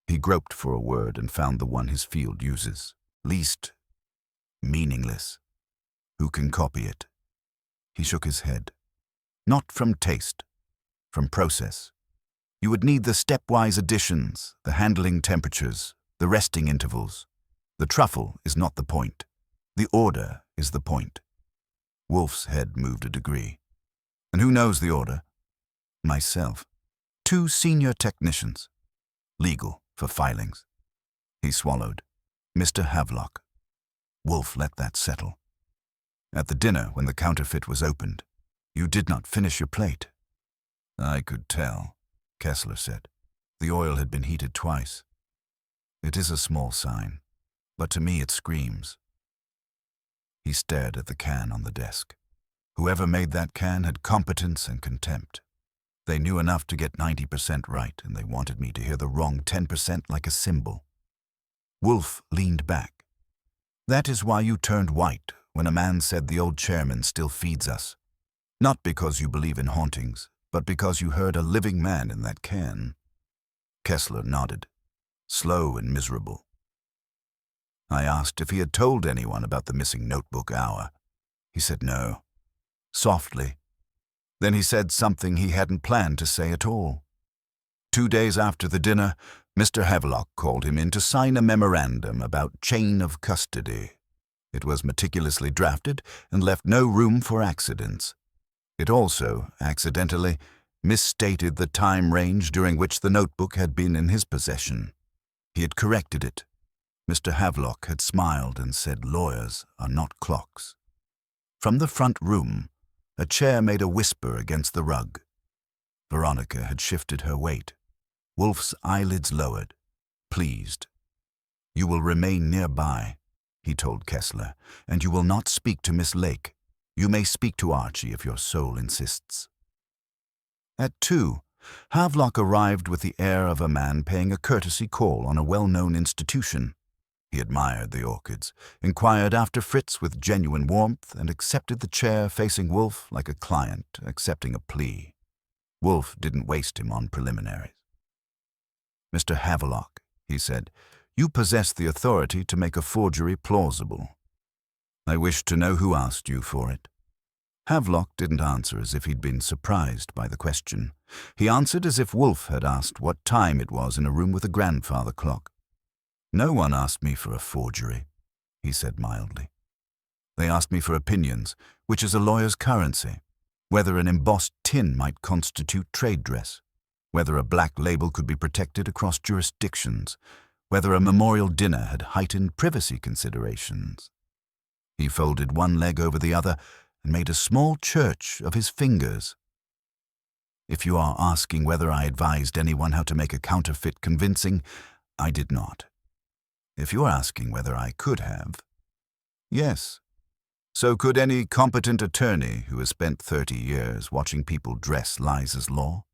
He groped for a word and found the one his field uses. Least. Meaningless. Who can copy it? He shook his head. Not from taste. from process. You would need the stepwise additions, the handling temperatures, the resting intervals. The truffle is not the point. The order is the point. Wolfe's head moved a degree. And who knows the order? Myself. 2 senior technicians. Legal, for filings. He swallowed. Mr. Havelock. Wolfe let that settle. At the dinner, when the counterfeit was opened, you did not finish your plate. I could tell, Kessler said. The oil had been heated twice. It is a small sign, but to me it screams. He stared at the can on the desk. Whoever made that can had competence and contempt. They knew enough to get 90% right, and they wanted me to hear the wrong 10% like a cymbal. Wolfe leaned back. That is why you turned white when a man said the old chairman still feeds us. Not because you believe in hauntings, but because you heard a living man in that can. Kessler nodded, slow and miserable. I asked if he had told anyone about the missing notebook hour. He said no, softly. Then he said something he hadn't planned to say at all. 2 days after the dinner, Mr. Havelock called him in to sign a memorandum about chain of custody. It was meticulously drafted and left no room for accidents. It also, accidentally, misstated the time range during which the notebook had been in his possession. He had corrected it. Mr. Havelock had smiled and said lawyers are not clocks. From the front room, a chair made a whisper against the rug. Veronica had shifted her weight. Wolfe's eyelids lowered, pleased. You will remain nearby, he told Kessler, and you will not speak to Miss Lake. You may speak to Archie if your soul insists. At 2, Havelock arrived with the air of a man paying a courtesy call on a well-known institution. He admired the orchids, inquired after Fritz with genuine warmth, and accepted the chair facing Wolfe like a client accepting a plea. Wolfe didn't waste him on preliminaries. Mr. Havelock, he said, you possess the authority to make a forgery plausible. I wish to know who asked you for it. Havelock didn't answer as if he'd been surprised by the question. He answered as if Wolfe had asked what time it was in a room with a grandfather clock. No one asked me for a forgery, he said mildly. They asked me for opinions, which is a lawyer's currency, whether an embossed tin might constitute trade dress, whether a black label could be protected across jurisdictions, whether a memorial dinner had heightened privacy considerations. He folded one leg over the other and made a small church of his fingers. If you are asking whether I advised anyone how to make a counterfeit convincing, I did not. If you are asking whether I could have, yes. So could any competent attorney who has spent 30 years watching people dress Liza's law.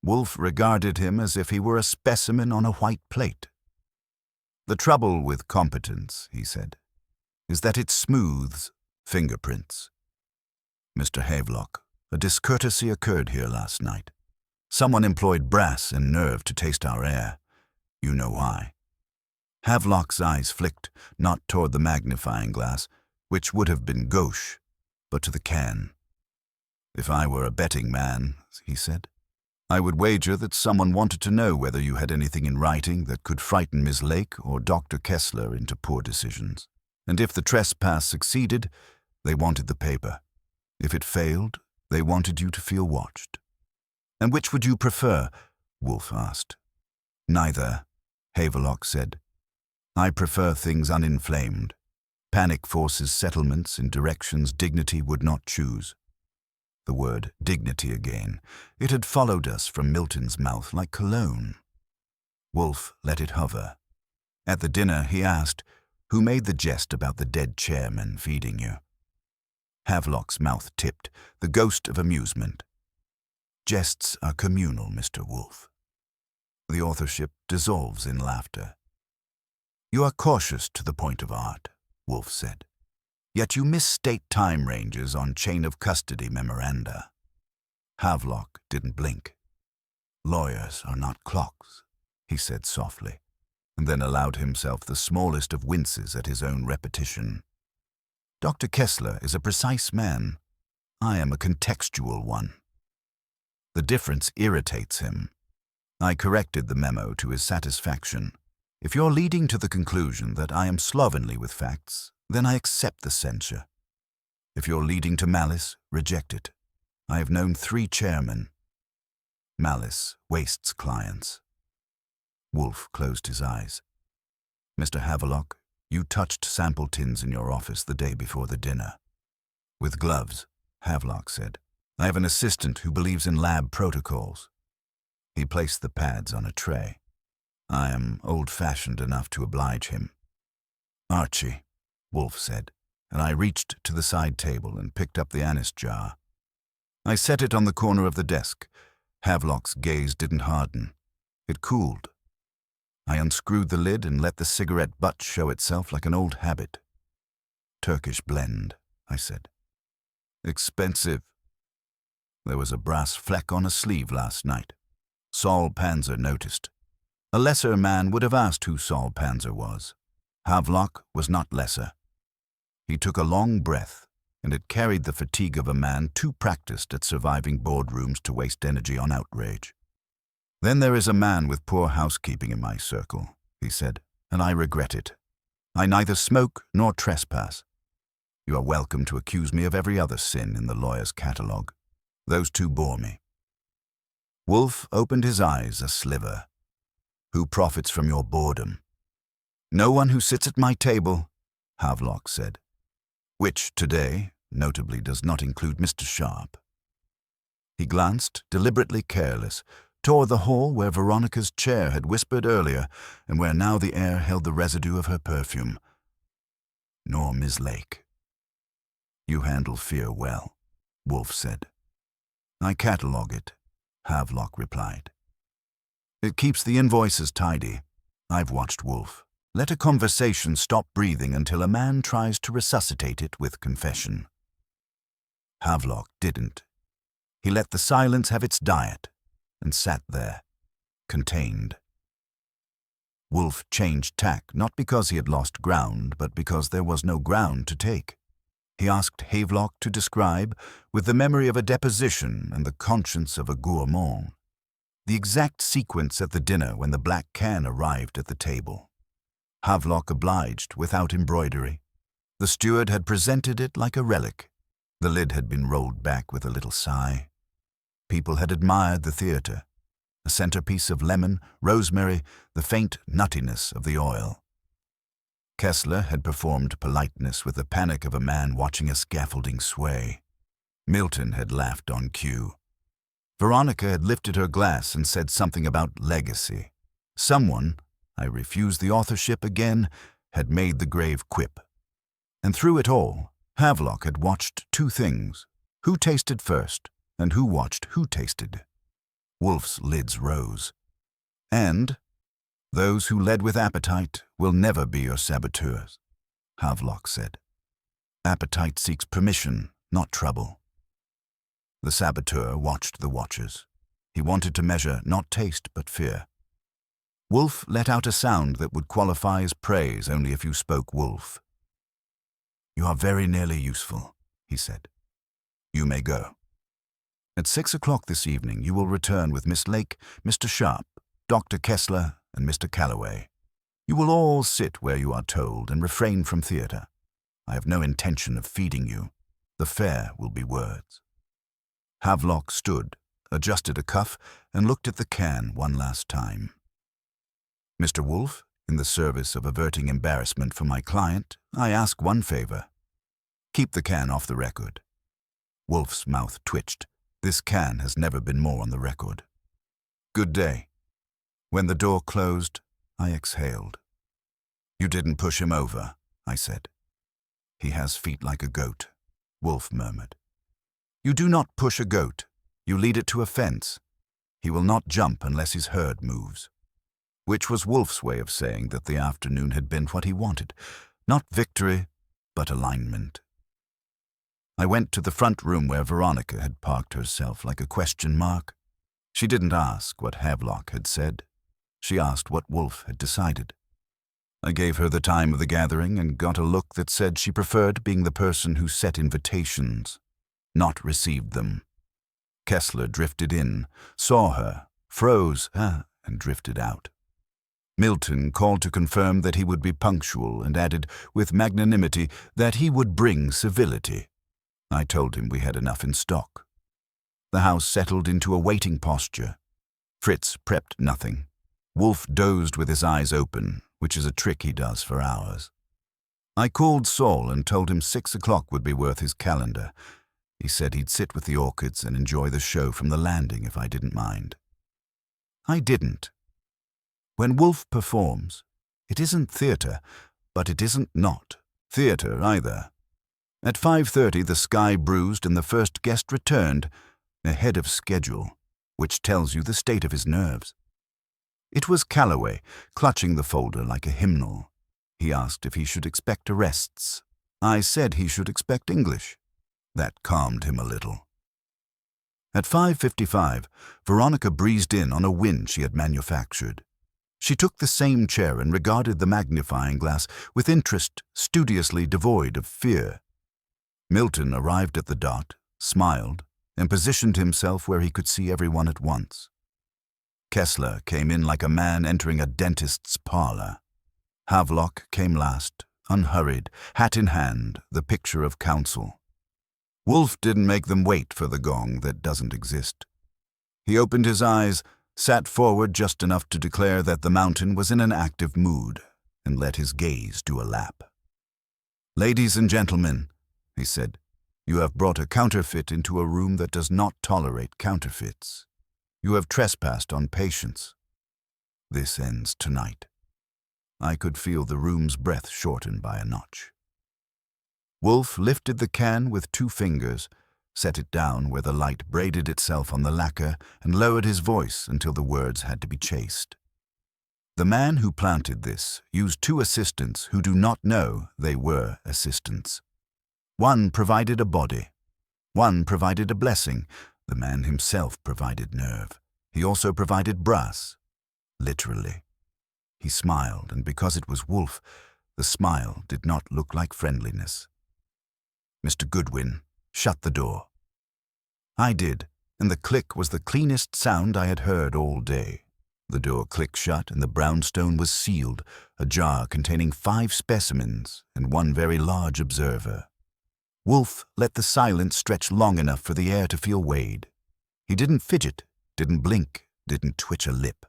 Wolfe regarded him as if he were a specimen on a white plate. The trouble with competence, he said, is that it smooths fingerprints. Mr. Havelock, a discourtesy occurred here last night. Someone employed brass and nerve to taste our air. You know why. Havelock's eyes flicked, not toward the magnifying glass, which would have been gauche, but to the can. If I were a betting man, he said, I would wager that someone wanted to know whether you had anything in writing that could frighten Miss Lake or Dr. Kessler into poor decisions. And if the trespass succeeded, they wanted the paper. If it failed, they wanted you to feel watched. And which would you prefer? Wolfe asked. Neither, Havelock said. I prefer things uninflamed. Panic forces settlements in directions dignity would not choose. The word dignity again. It had followed us from Milton's mouth like cologne. Wolfe let it hover. At the dinner he asked, who made the jest about the dead chairman feeding you? Havelock's mouth tipped, the ghost of amusement. Jests are communal, Mr. Wolfe. The authorship dissolves in laughter. You are cautious to the point of art, Wolfe said. Yet you misstate time ranges on chain of custody memoranda. Havelock didn't blink. Lawyers are not clocks, he said softly, and then allowed himself the smallest of winces at his own repetition. Dr. Kessler is a precise man. I am a contextual one. The difference irritates him. I corrected the memo to his satisfaction. If you're leading to the conclusion that I am slovenly with facts, then I accept the censure. If you're leading to malice, reject it. I have known 3 chairmen. Malice wastes clients. Wolfe closed his eyes. Mr. Havelock, you touched sample tins in your office the day before the dinner. With gloves, Havelock said. I have an assistant who believes in lab protocols. He placed the pads on a tray. I am old-fashioned enough to oblige him. Archie, Wolfe said, and I reached to the side table and picked up the anise jar. I set it on the corner of the desk. Havelock's gaze didn't harden. It cooled. I unscrewed the lid and let the cigarette butt show itself like an old habit. Turkish blend, I said. Expensive. There was a brass fleck on a sleeve last night. Saul Panzer noticed. A lesser man would have asked who Saul Panzer was. Havelock was not lesser. He took a long breath, and it carried the fatigue of a man too practiced at surviving boardrooms to waste energy on outrage. Then there is a man with poor housekeeping in my circle, he said, and I regret it. I neither smoke nor trespass. You are welcome to accuse me of every other sin in the lawyer's catalogue. Those 2 bore me. Wolfe opened his eyes a sliver. Who profits from your boredom? No one who sits at my table, Havelock said, which today, notably, does not include Mr. Sharp. He glanced, deliberately careless, toward the hall where Veronica's chair had whispered earlier and where now the air held the residue of her perfume. Nor Miss Lake. You handle fear well, Wolfe said. I catalogue it, Havelock replied. It keeps the invoices tidy. I've watched Wolfe. Let a conversation stop breathing until a man tries to resuscitate it with confession. Havelock didn't. He let the silence have its diet and sat there, contained. Wolfe changed tack, not because he had lost ground, but because there was no ground to take. He asked Havelock to describe, with the memory of a deposition and the conscience of a gourmand, the exact sequence at the dinner when the black can arrived at the table. Havelock obliged without embroidery. The steward had presented it like a relic. The lid had been rolled back with a little sigh. People had admired the theatre. A centerpiece of lemon, rosemary, the faint nuttiness of the oil. Kessler had performed politeness with the panic of a man watching a scaffolding sway. Milton had laughed on cue. Veronica had lifted her glass and said something about legacy. Someone, I refuse the authorship again, had made the grave quip. And through it all, Havelock had watched 2 things: who tasted first, and who watched who tasted. Wolfe's lids rose. And those who led with appetite will never be your saboteurs, Havelock said. Appetite seeks permission, not trouble. The saboteur watched the watchers. He wanted to measure not taste but fear. Wolfe let out a sound that would qualify as praise only if you spoke Wolfe. You are very nearly useful, he said. You may go. At 6 o'clock this evening you will return with Miss Lake, Mr. Sharp, Dr. Kessler, and Mr. Calloway. You will all sit where you are told and refrain from theatre. I have no intention of feeding you. The fare will be words. Havelock stood, adjusted a cuff, and looked at the can one last time. Mr. Wolfe, in the service of averting embarrassment for my client, I ask one favor. Keep the can off the record. Wolfe's mouth twitched. This can has never been more on the record. Good day. When the door closed, I exhaled. You didn't push him over, I said. He has feet like a goat, Wolfe murmured. You do not push a goat. You lead it to a fence. He will not jump unless his herd moves. Which was Wolfe's way of saying that the afternoon had been what he wanted. Not victory, but alignment. I went to the front room where Veronica had parked herself like a question mark. She didn't ask what Havelock had said. She asked what Wolfe had decided. I gave her the time of the gathering and got a look that said she preferred being the person who set invitations, not received them. Kessler drifted in, saw her, froze, and drifted out. Milton called to confirm that he would be punctual and added, with magnanimity, that he would bring civility. I told him we had enough in stock. The house settled into a waiting posture. Fritz prepped nothing. Wolfe dozed with his eyes open, which is a trick he does for hours. I called Saul and told him 6 o'clock would be worth his calendar. He said he'd sit with the orchids and enjoy the show from the landing if I didn't mind. I didn't. When Wolfe performs, it isn't theatre, but it isn't not theatre either. At 5:30 the sky bruised and the first guest returned, ahead of schedule, which tells you the state of his nerves. It was Calloway, clutching the folder like a hymnal. He asked if he should expect arrests. I said he should expect English. That calmed him a little. At 5:55, Veronica breezed in on a win she had manufactured. She took the same chair and regarded the magnifying glass with interest studiously devoid of fear. Milton arrived at the dot, smiled, and positioned himself where he could see everyone at once. Kessler came in like a man entering a dentist's parlor. Havelock came last, unhurried, hat in hand, the picture of counsel. Wolfe didn't make them wait for the gong that doesn't exist. He opened his eyes, sat forward just enough to declare that the mountain was in an active mood, and let his gaze do a lap. "Ladies and gentlemen," he said, "you have brought a counterfeit into a room that does not tolerate counterfeits. You have trespassed on patience. This ends tonight." I could feel the room's breath shorten by a notch. Wolfe lifted the can with 2 fingers, set it down where the light braided itself on the lacquer, and lowered his voice until the words had to be chased. The man who planted this used 2 assistants who do not know they were assistants. One provided a body. One provided a blessing. The man himself provided nerve. He also provided brass. Literally. He smiled, and because it was Wolfe, the smile did not look like friendliness. "Mr. Goodwin, shut the door." I did, and the click was the cleanest sound I had heard all day. The door clicked shut, and the brownstone was sealed, a jar containing 5 specimens and 1 very large observer. Wolfe let the silence stretch long enough for the air to feel weighed. He didn't fidget, didn't blink, didn't twitch a lip.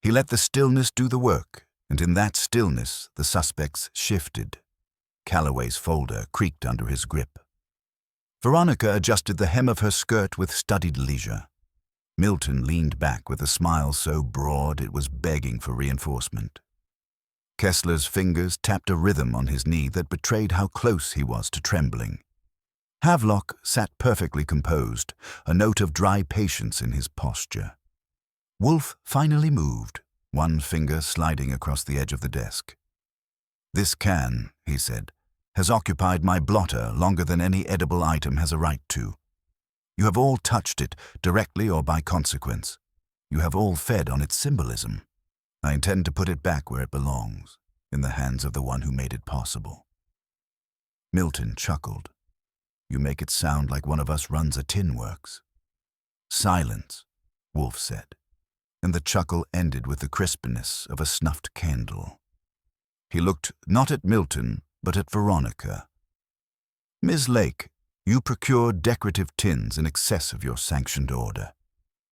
He let the stillness do the work, and in that stillness the suspects shifted. Calloway's folder creaked under his grip. Veronica adjusted the hem of her skirt with studied leisure. Milton leaned back with a smile so broad it was begging for reinforcement. Kessler's fingers tapped a rhythm on his knee that betrayed how close he was to trembling. Havelock sat perfectly composed, a note of dry patience in his posture. Wolfe finally moved, 1 finger sliding across the edge of the desk. "This can," he said, "has occupied my blotter longer than any edible item has a right to. You have all touched it, directly or by consequence. You have all fed on its symbolism. I intend to put it back where it belongs, in the hands of the one who made it possible." Milton chuckled. "You make it sound like one of us runs a tin works." "Silence," Wolfe said, and the chuckle ended with the crispness of a snuffed candle. He looked not at Milton, but at Veronica. "Miss Lake, you procured decorative tins in excess of your sanctioned order.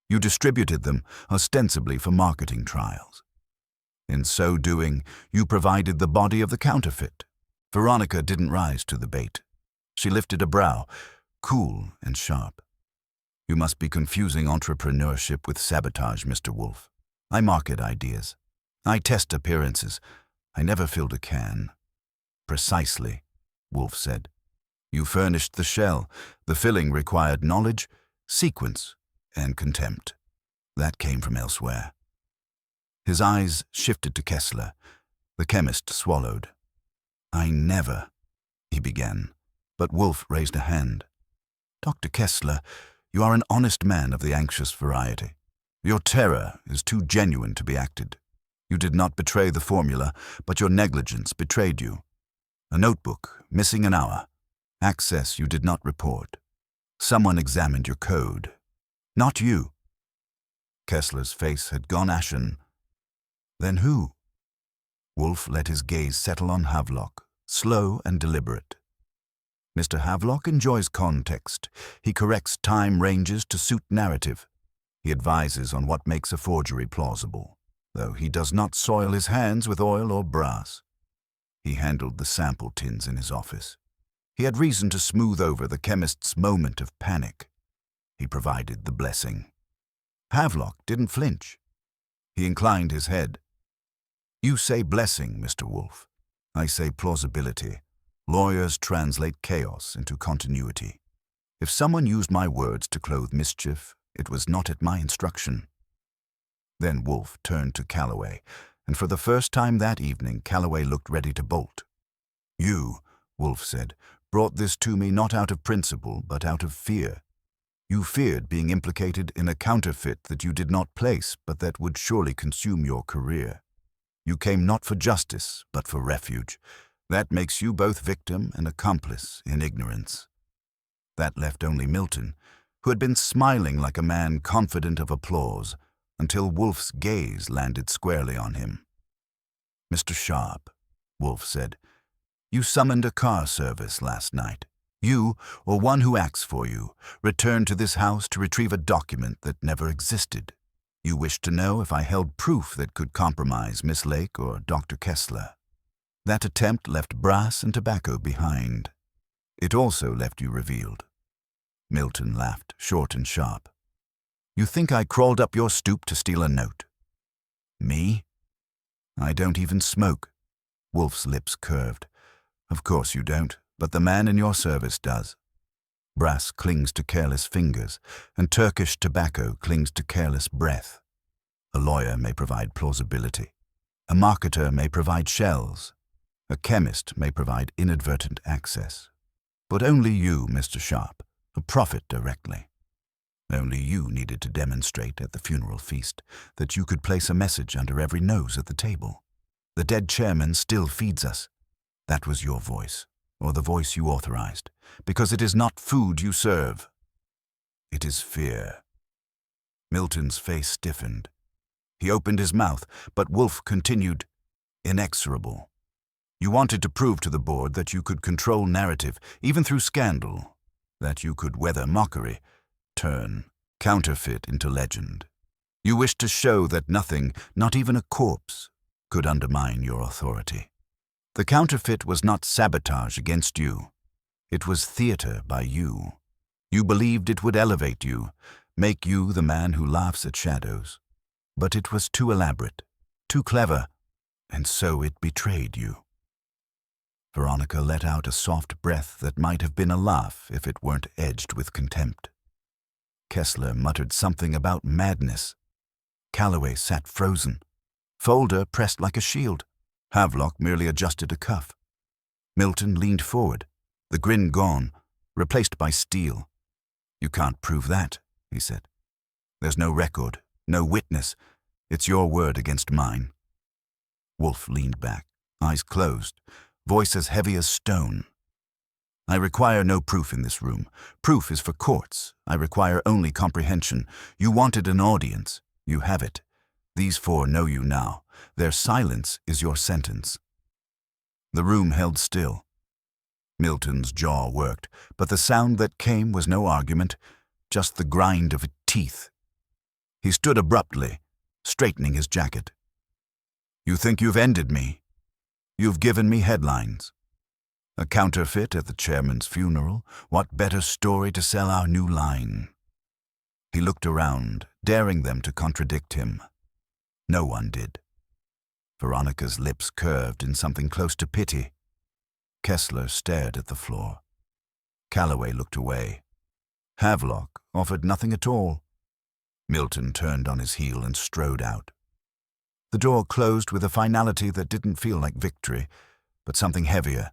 You distributed them ostensibly for marketing trials. In so doing, you provided the body of the counterfeit." Veronica didn't rise to the bait. She lifted a brow, cool and sharp. "You must be confusing entrepreneurship with sabotage, Mr. Wolfe. I market ideas. I test appearances. I never filled a can." "Precisely," Wolfe said. "You furnished the shell. The filling required knowledge, sequence, and contempt. That came from elsewhere." His eyes shifted to Kessler. The chemist swallowed. "I never," he began, but Wolfe raised a hand. "Dr. Kessler, you are an honest man of the anxious variety. Your terror is too genuine to be acted. You did not betray the formula, but your negligence betrayed you. A notebook, missing an hour. Access you did not report. Someone examined your code. Not you. Kessler's face had gone ashen. Then who? Wolfe let his gaze settle on Havelock, slow and deliberate. Mr. Havelock enjoys context. He corrects time ranges to suit narrative. He advises on what makes a forgery plausible, though he does not soil his hands with oil or brass. He handled the sample tins in his office. He had reason to smooth over the chemist's moment of panic. He provided the blessing. Havelock didn't flinch. He inclined his head. You say blessing, Mr. Wolfe. I say plausibility. Lawyers translate chaos into continuity. If someone used my words to clothe mischief, it was not at my instruction. Then Wolfe turned to Calloway, and for the first time that evening Calloway looked ready to bolt. You, Wolfe said, brought this to me not out of principle, but out of fear. You feared being implicated in a counterfeit that you did not place, but that would surely consume your career. You came not for justice, but for refuge. That makes you both victim and accomplice in ignorance. That left only Milton, who had been smiling like a man confident of applause, until Wolfe's gaze landed squarely on him. Mr. Sharp, Wolfe said, you summoned a car service last night. You, or one who acts for you, returned to this house to retrieve a document that never existed. You wished to know if I held proof that could compromise Miss Lake or Dr. Kessler. That attempt left brass and tobacco behind. It also left you revealed. Milton laughed, short and sharp. You think I crawled up your stoop to steal a note? Me? I don't even smoke. Wolfe's lips curved. Of course you don't, but the man in your service does. Brass clings to careless fingers, and Turkish tobacco clings to careless breath. A lawyer may provide plausibility. A marketer may provide shells. A chemist may provide inadvertent access. But only you, Mr. Sharp, a prophet directly. Only you needed to demonstrate at the funeral feast that you could place a message under every nose at the table. The dead chairman still feeds us. That was your voice, or the voice you authorized, because it is not food you serve. It is fear. Milton's face stiffened. He opened his mouth, but Wolfe continued, inexorable. You wanted to prove to the board that you could control narrative, even through scandal, that you could weather mockery, turn counterfeit into legend. You wished to show that nothing, not even a corpse, could undermine your authority. The counterfeit was not sabotage against you. It was theater by you. You believed it would elevate you, make you the man who laughs at shadows. But it was too elaborate, too clever, and so it betrayed you. Veronica let out a soft breath that might have been a laugh if it weren't edged with contempt. Kessler muttered something about madness. Calloway sat frozen. Folder pressed like a shield. Havelock merely adjusted a cuff. Milton leaned forward, the grin gone, replaced by steel. You can't prove that, he said. There's no record, no witness. It's your word against mine. Wolfe leaned back, eyes closed, voice as heavy as stone. I require no proof in this room. Proof is for courts. I require only comprehension. You wanted an audience. You have it. These four know you now. Their silence is your sentence. The room held still. Milton's jaw worked, but the sound that came was no argument, just the grind of teeth. He stood abruptly, straightening his jacket. You think you've ended me? You've given me headlines. A counterfeit at the chairman's funeral. What better story to sell our new line? He looked around, daring them to contradict him. No one did. Veronica's lips curved in something close to pity. Kessler stared at the floor. Calloway looked away. Havelock offered nothing at all. Milton turned on his heel and strode out. The door closed with a finality that didn't feel like victory, but something heavier.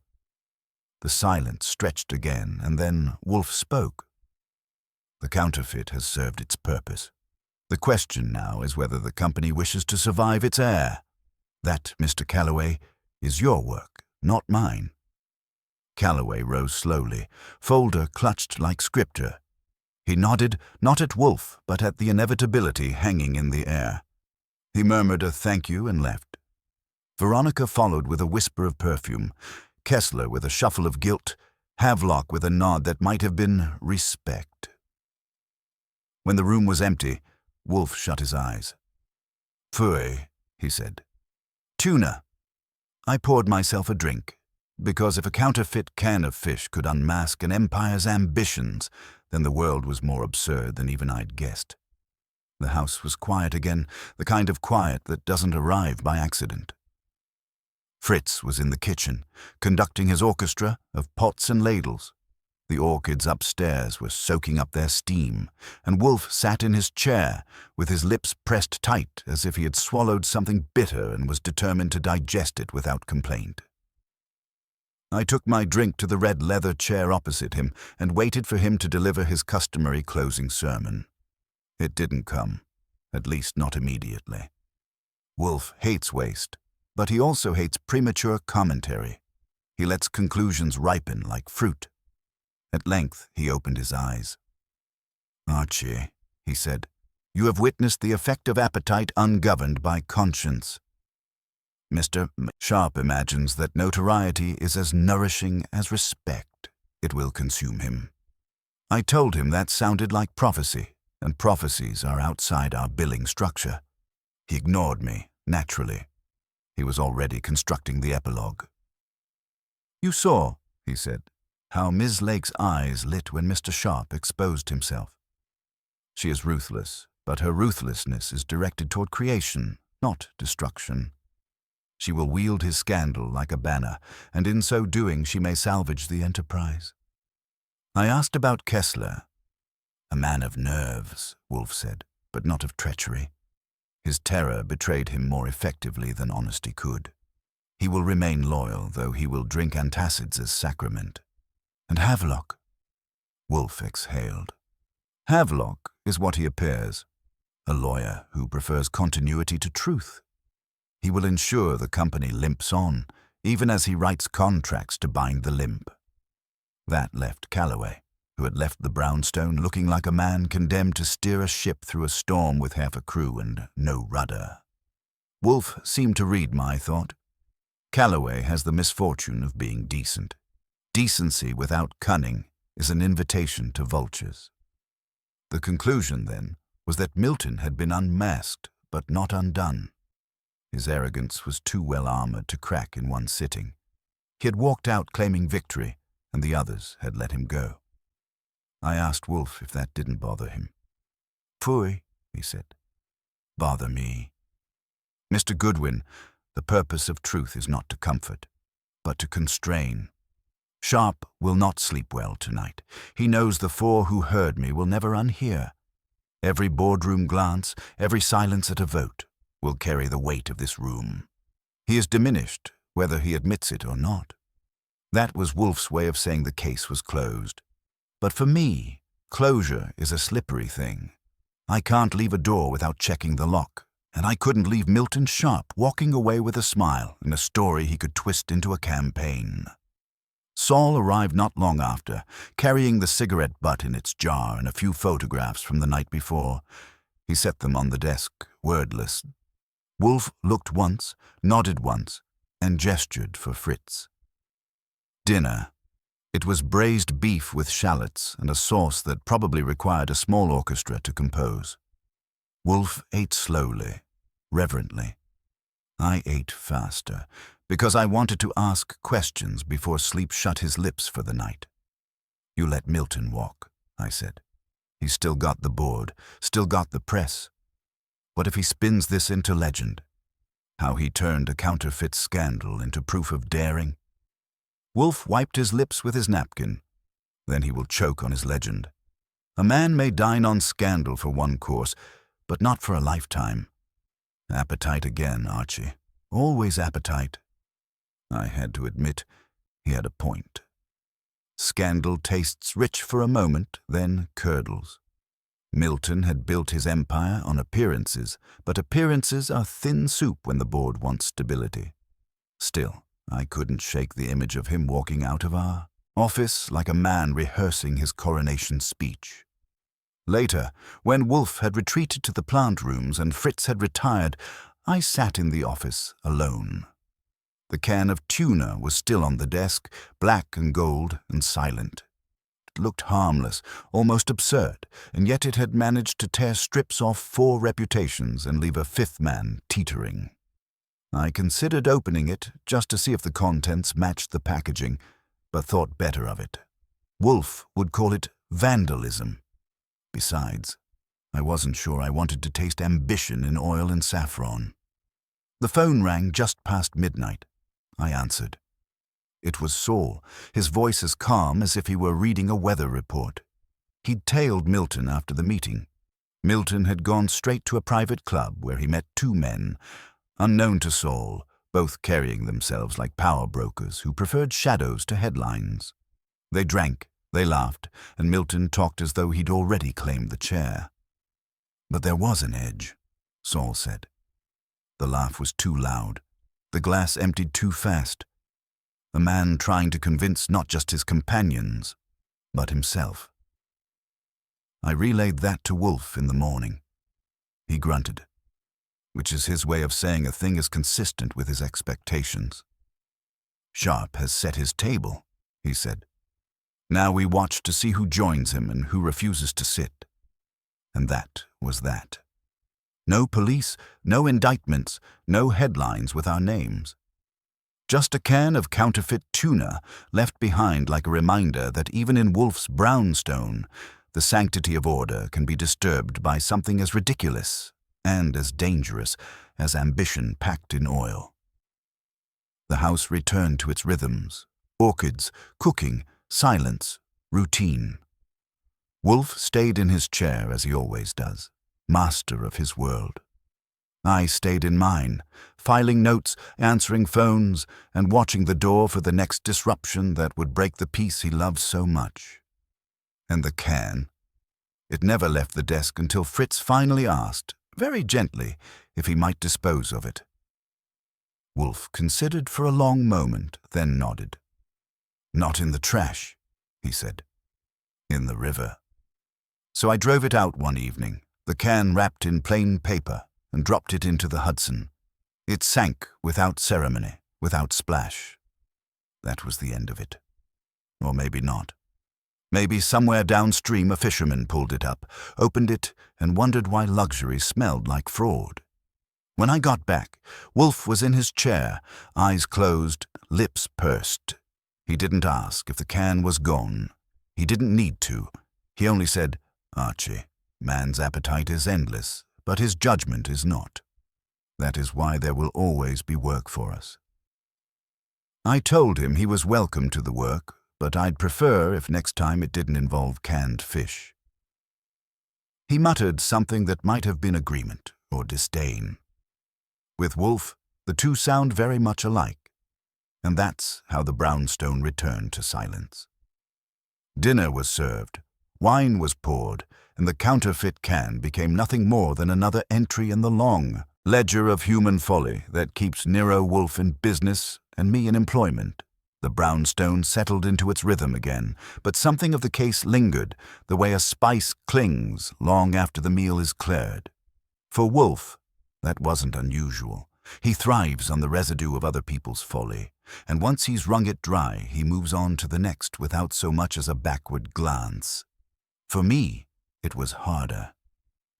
The silence stretched again, and then Wolfe spoke. The counterfeit has served its purpose. The question now is whether the company wishes to survive its heir. That, Mr. Calloway, is your work, not mine. Calloway rose slowly, folder clutched like scripture. He nodded, not at Wolfe, but at the inevitability hanging in the air. He murmured a thank you and left. Veronica followed with a whisper of perfume, Kessler with a shuffle of guilt, Havelock with a nod that might have been respect. When the room was empty, Wolfe shut his eyes. "Pfui," he said. "Tuna." I poured myself a drink, because if a counterfeit can of fish could unmask an empire's ambitions, then the world was more absurd than even I'd guessed. The house was quiet again, the kind of quiet that doesn't arrive by accident. Fritz was in the kitchen, conducting his orchestra of pots and ladles. The orchids upstairs were soaking up their steam, and Wolfe sat in his chair, with his lips pressed tight as if he had swallowed something bitter and was determined to digest it without complaint. I took my drink to the red leather chair opposite him and waited for him to deliver his customary closing sermon. It didn't come, at least not immediately. Wolfe hates waste, but he also hates premature commentary. He lets conclusions ripen like fruit. At length he opened his eyes. "Archie," he said, "you have witnessed the effect of appetite ungoverned by conscience. Mr. Sharp imagines that notoriety is as nourishing as respect. It will consume him." I told him that sounded like prophecy, and prophecies are outside our billing structure. He ignored me, naturally. He was already constructing the epilogue. "You saw," he said, "how Miss Lake's eyes lit when Mr. Sharp exposed himself. She is ruthless, but her ruthlessness is directed toward creation, not destruction. She will wield his scandal like a banner, and in so doing she may salvage the enterprise." I asked about Kessler. "A man of nerves," Wolfe said, "but not of treachery. His terror betrayed him more effectively than honesty could. He will remain loyal, though he will drink antacids as sacrament. And Havelock?" Wolfe exhaled. "Havelock is what he appears, a lawyer who prefers continuity to truth. He will ensure the company limps on, even as he writes contracts to bind the limp." That left Calloway, who had left the brownstone looking like a man condemned to steer a ship through a storm with half a crew and no rudder. Wolfe seemed to read my thought. Calloway has the misfortune of being decent. Decency without cunning is an invitation to vultures. The conclusion, then, was that Milton had been unmasked, but not undone. His arrogance was too well armored to crack in one sitting. He had walked out claiming victory, and the others had let him go. I asked Wolfe if that didn't bother him. "Pfui," he said. "Bother me. Mr. Goodwin, the purpose of truth is not to comfort, but to constrain. Sharp will not sleep well tonight. He knows the four who heard me will never unhear. Every boardroom glance, every silence at a vote, will carry the weight of this room. He is diminished, whether he admits it or not." That was Wolfe's way of saying the case was closed. But for me, closure is a slippery thing. I can't leave a door without checking the lock, and I couldn't leave Milton Sharp walking away with a smile in a story he could twist into a campaign. Saul arrived not long after, carrying the cigarette butt in its jar and a few photographs from the night before. He set them on the desk, wordless. Wolfe looked once, nodded once, and gestured for Fritz. Dinner. It was braised beef with shallots and a sauce that probably required a small orchestra to compose. Wolfe ate slowly, reverently. I ate faster, because I wanted to ask questions before sleep shut his lips for the night. "You let Milton walk," I said. "He's still got the board, still got the press. What if he spins this into legend? How he turned a counterfeit scandal into proof of daring?" Wolfe wiped his lips with his napkin. "Then he will choke on his legend. A man may dine on scandal for one course, but not for a lifetime. Appetite again, Archie. Always appetite." I had to admit he had a point. Scandal tastes rich for a moment, then curdles. Milton had built his empire on appearances, but appearances are thin soup when the board wants stability. Still, I couldn't shake the image of him walking out of our office like a man rehearsing his coronation speech. Later, when Wolfe had retreated to the plant rooms and Fritz had retired, I sat in the office alone. The can of tuna was still on the desk, black and gold and silent. It looked harmless, almost absurd, and yet it had managed to tear strips off 4 reputations and leave a 5th man teetering. I considered opening it just to see if the contents matched the packaging, but thought better of it. Wolfe would call it vandalism. Besides, I wasn't sure I wanted to taste ambition in oil and saffron. The phone rang just past midnight. I answered. It was Saul, his voice as calm as if he were reading a weather report. He'd tailed Milton after the meeting. Milton had gone straight to a private club where he met 2 men, unknown to Saul, both carrying themselves like power brokers who preferred shadows to headlines. They drank, they laughed, and Milton talked as though he'd already claimed the chair. But there was an edge, Saul said. The laugh was too loud. The glass emptied too fast. A man trying to convince not just his companions, but himself. I relayed that to Wolfe in the morning. He grunted, which is his way of saying a thing is consistent with his expectations. Sharp has set his table, he said. Now we watch to see who joins him and who refuses to sit. And that was that. No police, no indictments, no headlines with our names. Just a can of counterfeit tuna left behind like a reminder that even in Wolfe's brownstone, the sanctity of order can be disturbed by something as ridiculous and as dangerous as ambition packed in oil. The house returned to its rhythms, orchids, cooking, silence, routine. Wolfe stayed in his chair as he always does, master of his world. I stayed in mine, filing notes, answering phones, and watching the door for the next disruption that would break the peace he loved so much. And the can? It never left the desk until Fritz finally asked, very gently, if he might dispose of it. Wolfe considered for a long moment, then nodded. Not in the trash, he said. In the river. So I drove it out one evening, the can wrapped in plain paper, and dropped it into the Hudson. It sank without ceremony, without splash. That was the end of it. Or maybe not. Maybe somewhere downstream a fisherman pulled it up, opened it, and wondered why luxury smelled like fraud. When I got back, Wolfe was in his chair, eyes closed, lips pursed. He didn't ask if the can was gone. He didn't need to. He only said, Archie, man's appetite is endless, but his judgment is not. That is why there will always be work for us. I told him he was welcome to the work, but I'd prefer if next time it didn't involve canned fish. He muttered something that might have been agreement or disdain. With Wolfe, the two sound very much alike, and that's how the brownstone returned to silence. Dinner was served, wine was poured, and the counterfeit can became nothing more than another entry in the long ledger of human folly that keeps Nero Wolfe in business and me in employment. The brownstone settled into its rhythm again, but something of the case lingered, the way a spice clings long after the meal is cleared. For Wolfe, that wasn't unusual. He thrives on the residue of other people's folly, and once he's wrung it dry, he moves on to the next without so much as a backward glance. For me, it was harder.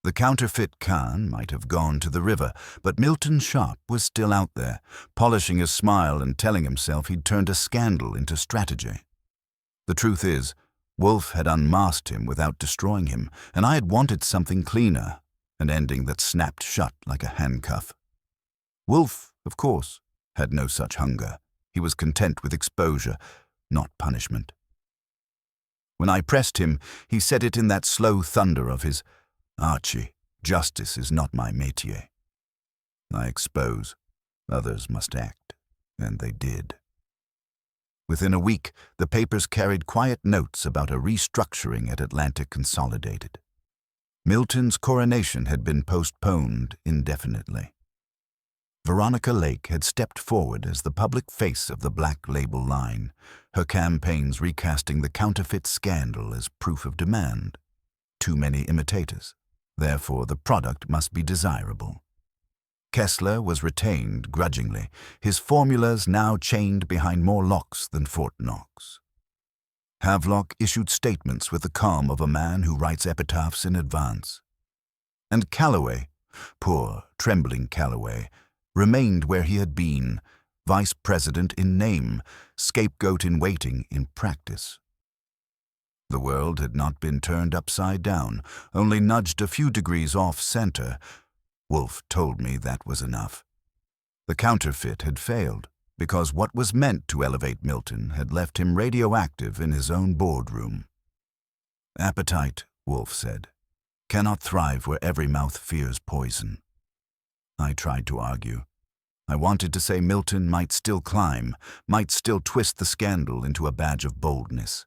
The counterfeit can might have gone to the river, but Milton Sharp was still out there, polishing his smile and telling himself he'd turned a scandal into strategy. The truth is, Wolfe had unmasked him without destroying him, and I had wanted something cleaner, an ending that snapped shut like a handcuff. Wolfe, of course, had no such hunger. He was content with exposure, not punishment. When I pressed him, he said it in that slow thunder of his, Archie, justice is not my métier. I expose, others must act, and they did. Within a week, the papers carried quiet notes about a restructuring at Atlantic Consolidated. Milton's coronation had been postponed indefinitely. Veronica Lake had stepped forward as the public face of the Black Label line, her campaigns recasting the counterfeit scandal as proof of demand. too many imitators. Therefore, the product must be desirable. Kessler was retained grudgingly, his formulas now chained behind more locks than Fort Knox. Havelock issued statements with the calm of a man who writes epitaphs in advance. And Calloway, poor, trembling Calloway, remained where he had been, vice president in name, scapegoat in waiting in practice. The world had not been turned upside down, only nudged a few degrees off-center. Wolfe told me that was enough. The counterfeit had failed, because what was meant to elevate Milton had left him radioactive in his own boardroom. Appetite, Wolfe said, cannot thrive where every mouth fears poison. I tried to argue. I wanted to say Milton might still climb, might still twist the scandal into a badge of boldness.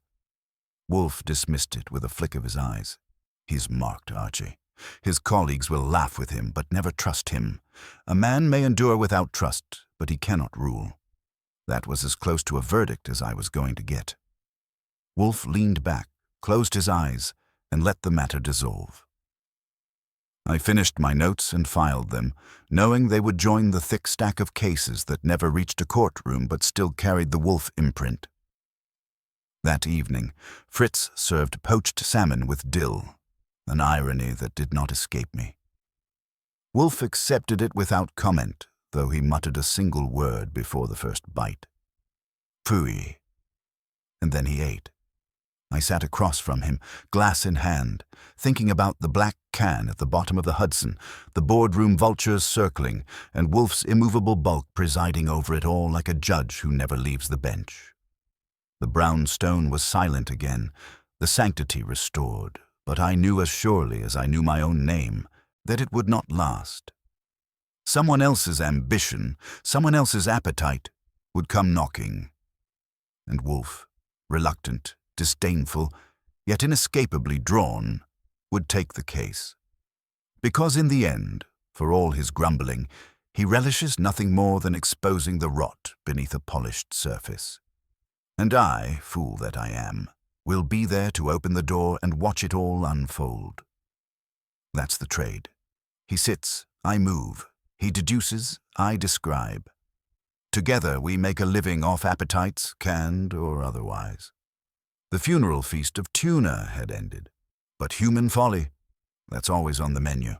Wolfe dismissed it with a flick of his eyes. He's marked, Archie. His colleagues will laugh with him, but never trust him. A man may endure without trust, but he cannot rule. That was as close to a verdict as I was going to get. Wolfe leaned back, closed his eyes, and let the matter dissolve. I finished my notes and filed them, knowing they would join the thick stack of cases that never reached a courtroom but still carried the Wolfe imprint. That evening, Fritz served poached salmon with dill, an irony that did not escape me. Wolfe accepted it without comment, though he muttered a single word before the first bite. Phooey. And then he ate. I sat across from him, glass in hand, thinking about the black can at the bottom of the Hudson, the boardroom vultures circling, and Wolfe's immovable bulk presiding over it all like a judge who never leaves the bench. The brown stone was silent again, the sanctity restored, but I knew as surely as I knew my own name that it would not last. Someone else's ambition, someone else's appetite, would come knocking. And Wolfe, reluctant, disdainful, yet inescapably drawn, would take the case. Because in the end, for all his grumbling, he relishes nothing more than exposing the rot beneath a polished surface. And I, fool that I am, will be there to open the door and watch it all unfold. That's the trade. He sits, I move. He deduces, I describe. Together we make a living off appetites, canned or otherwise. The funeral feast of Tuna had ended, but human folly, that's always on the menu.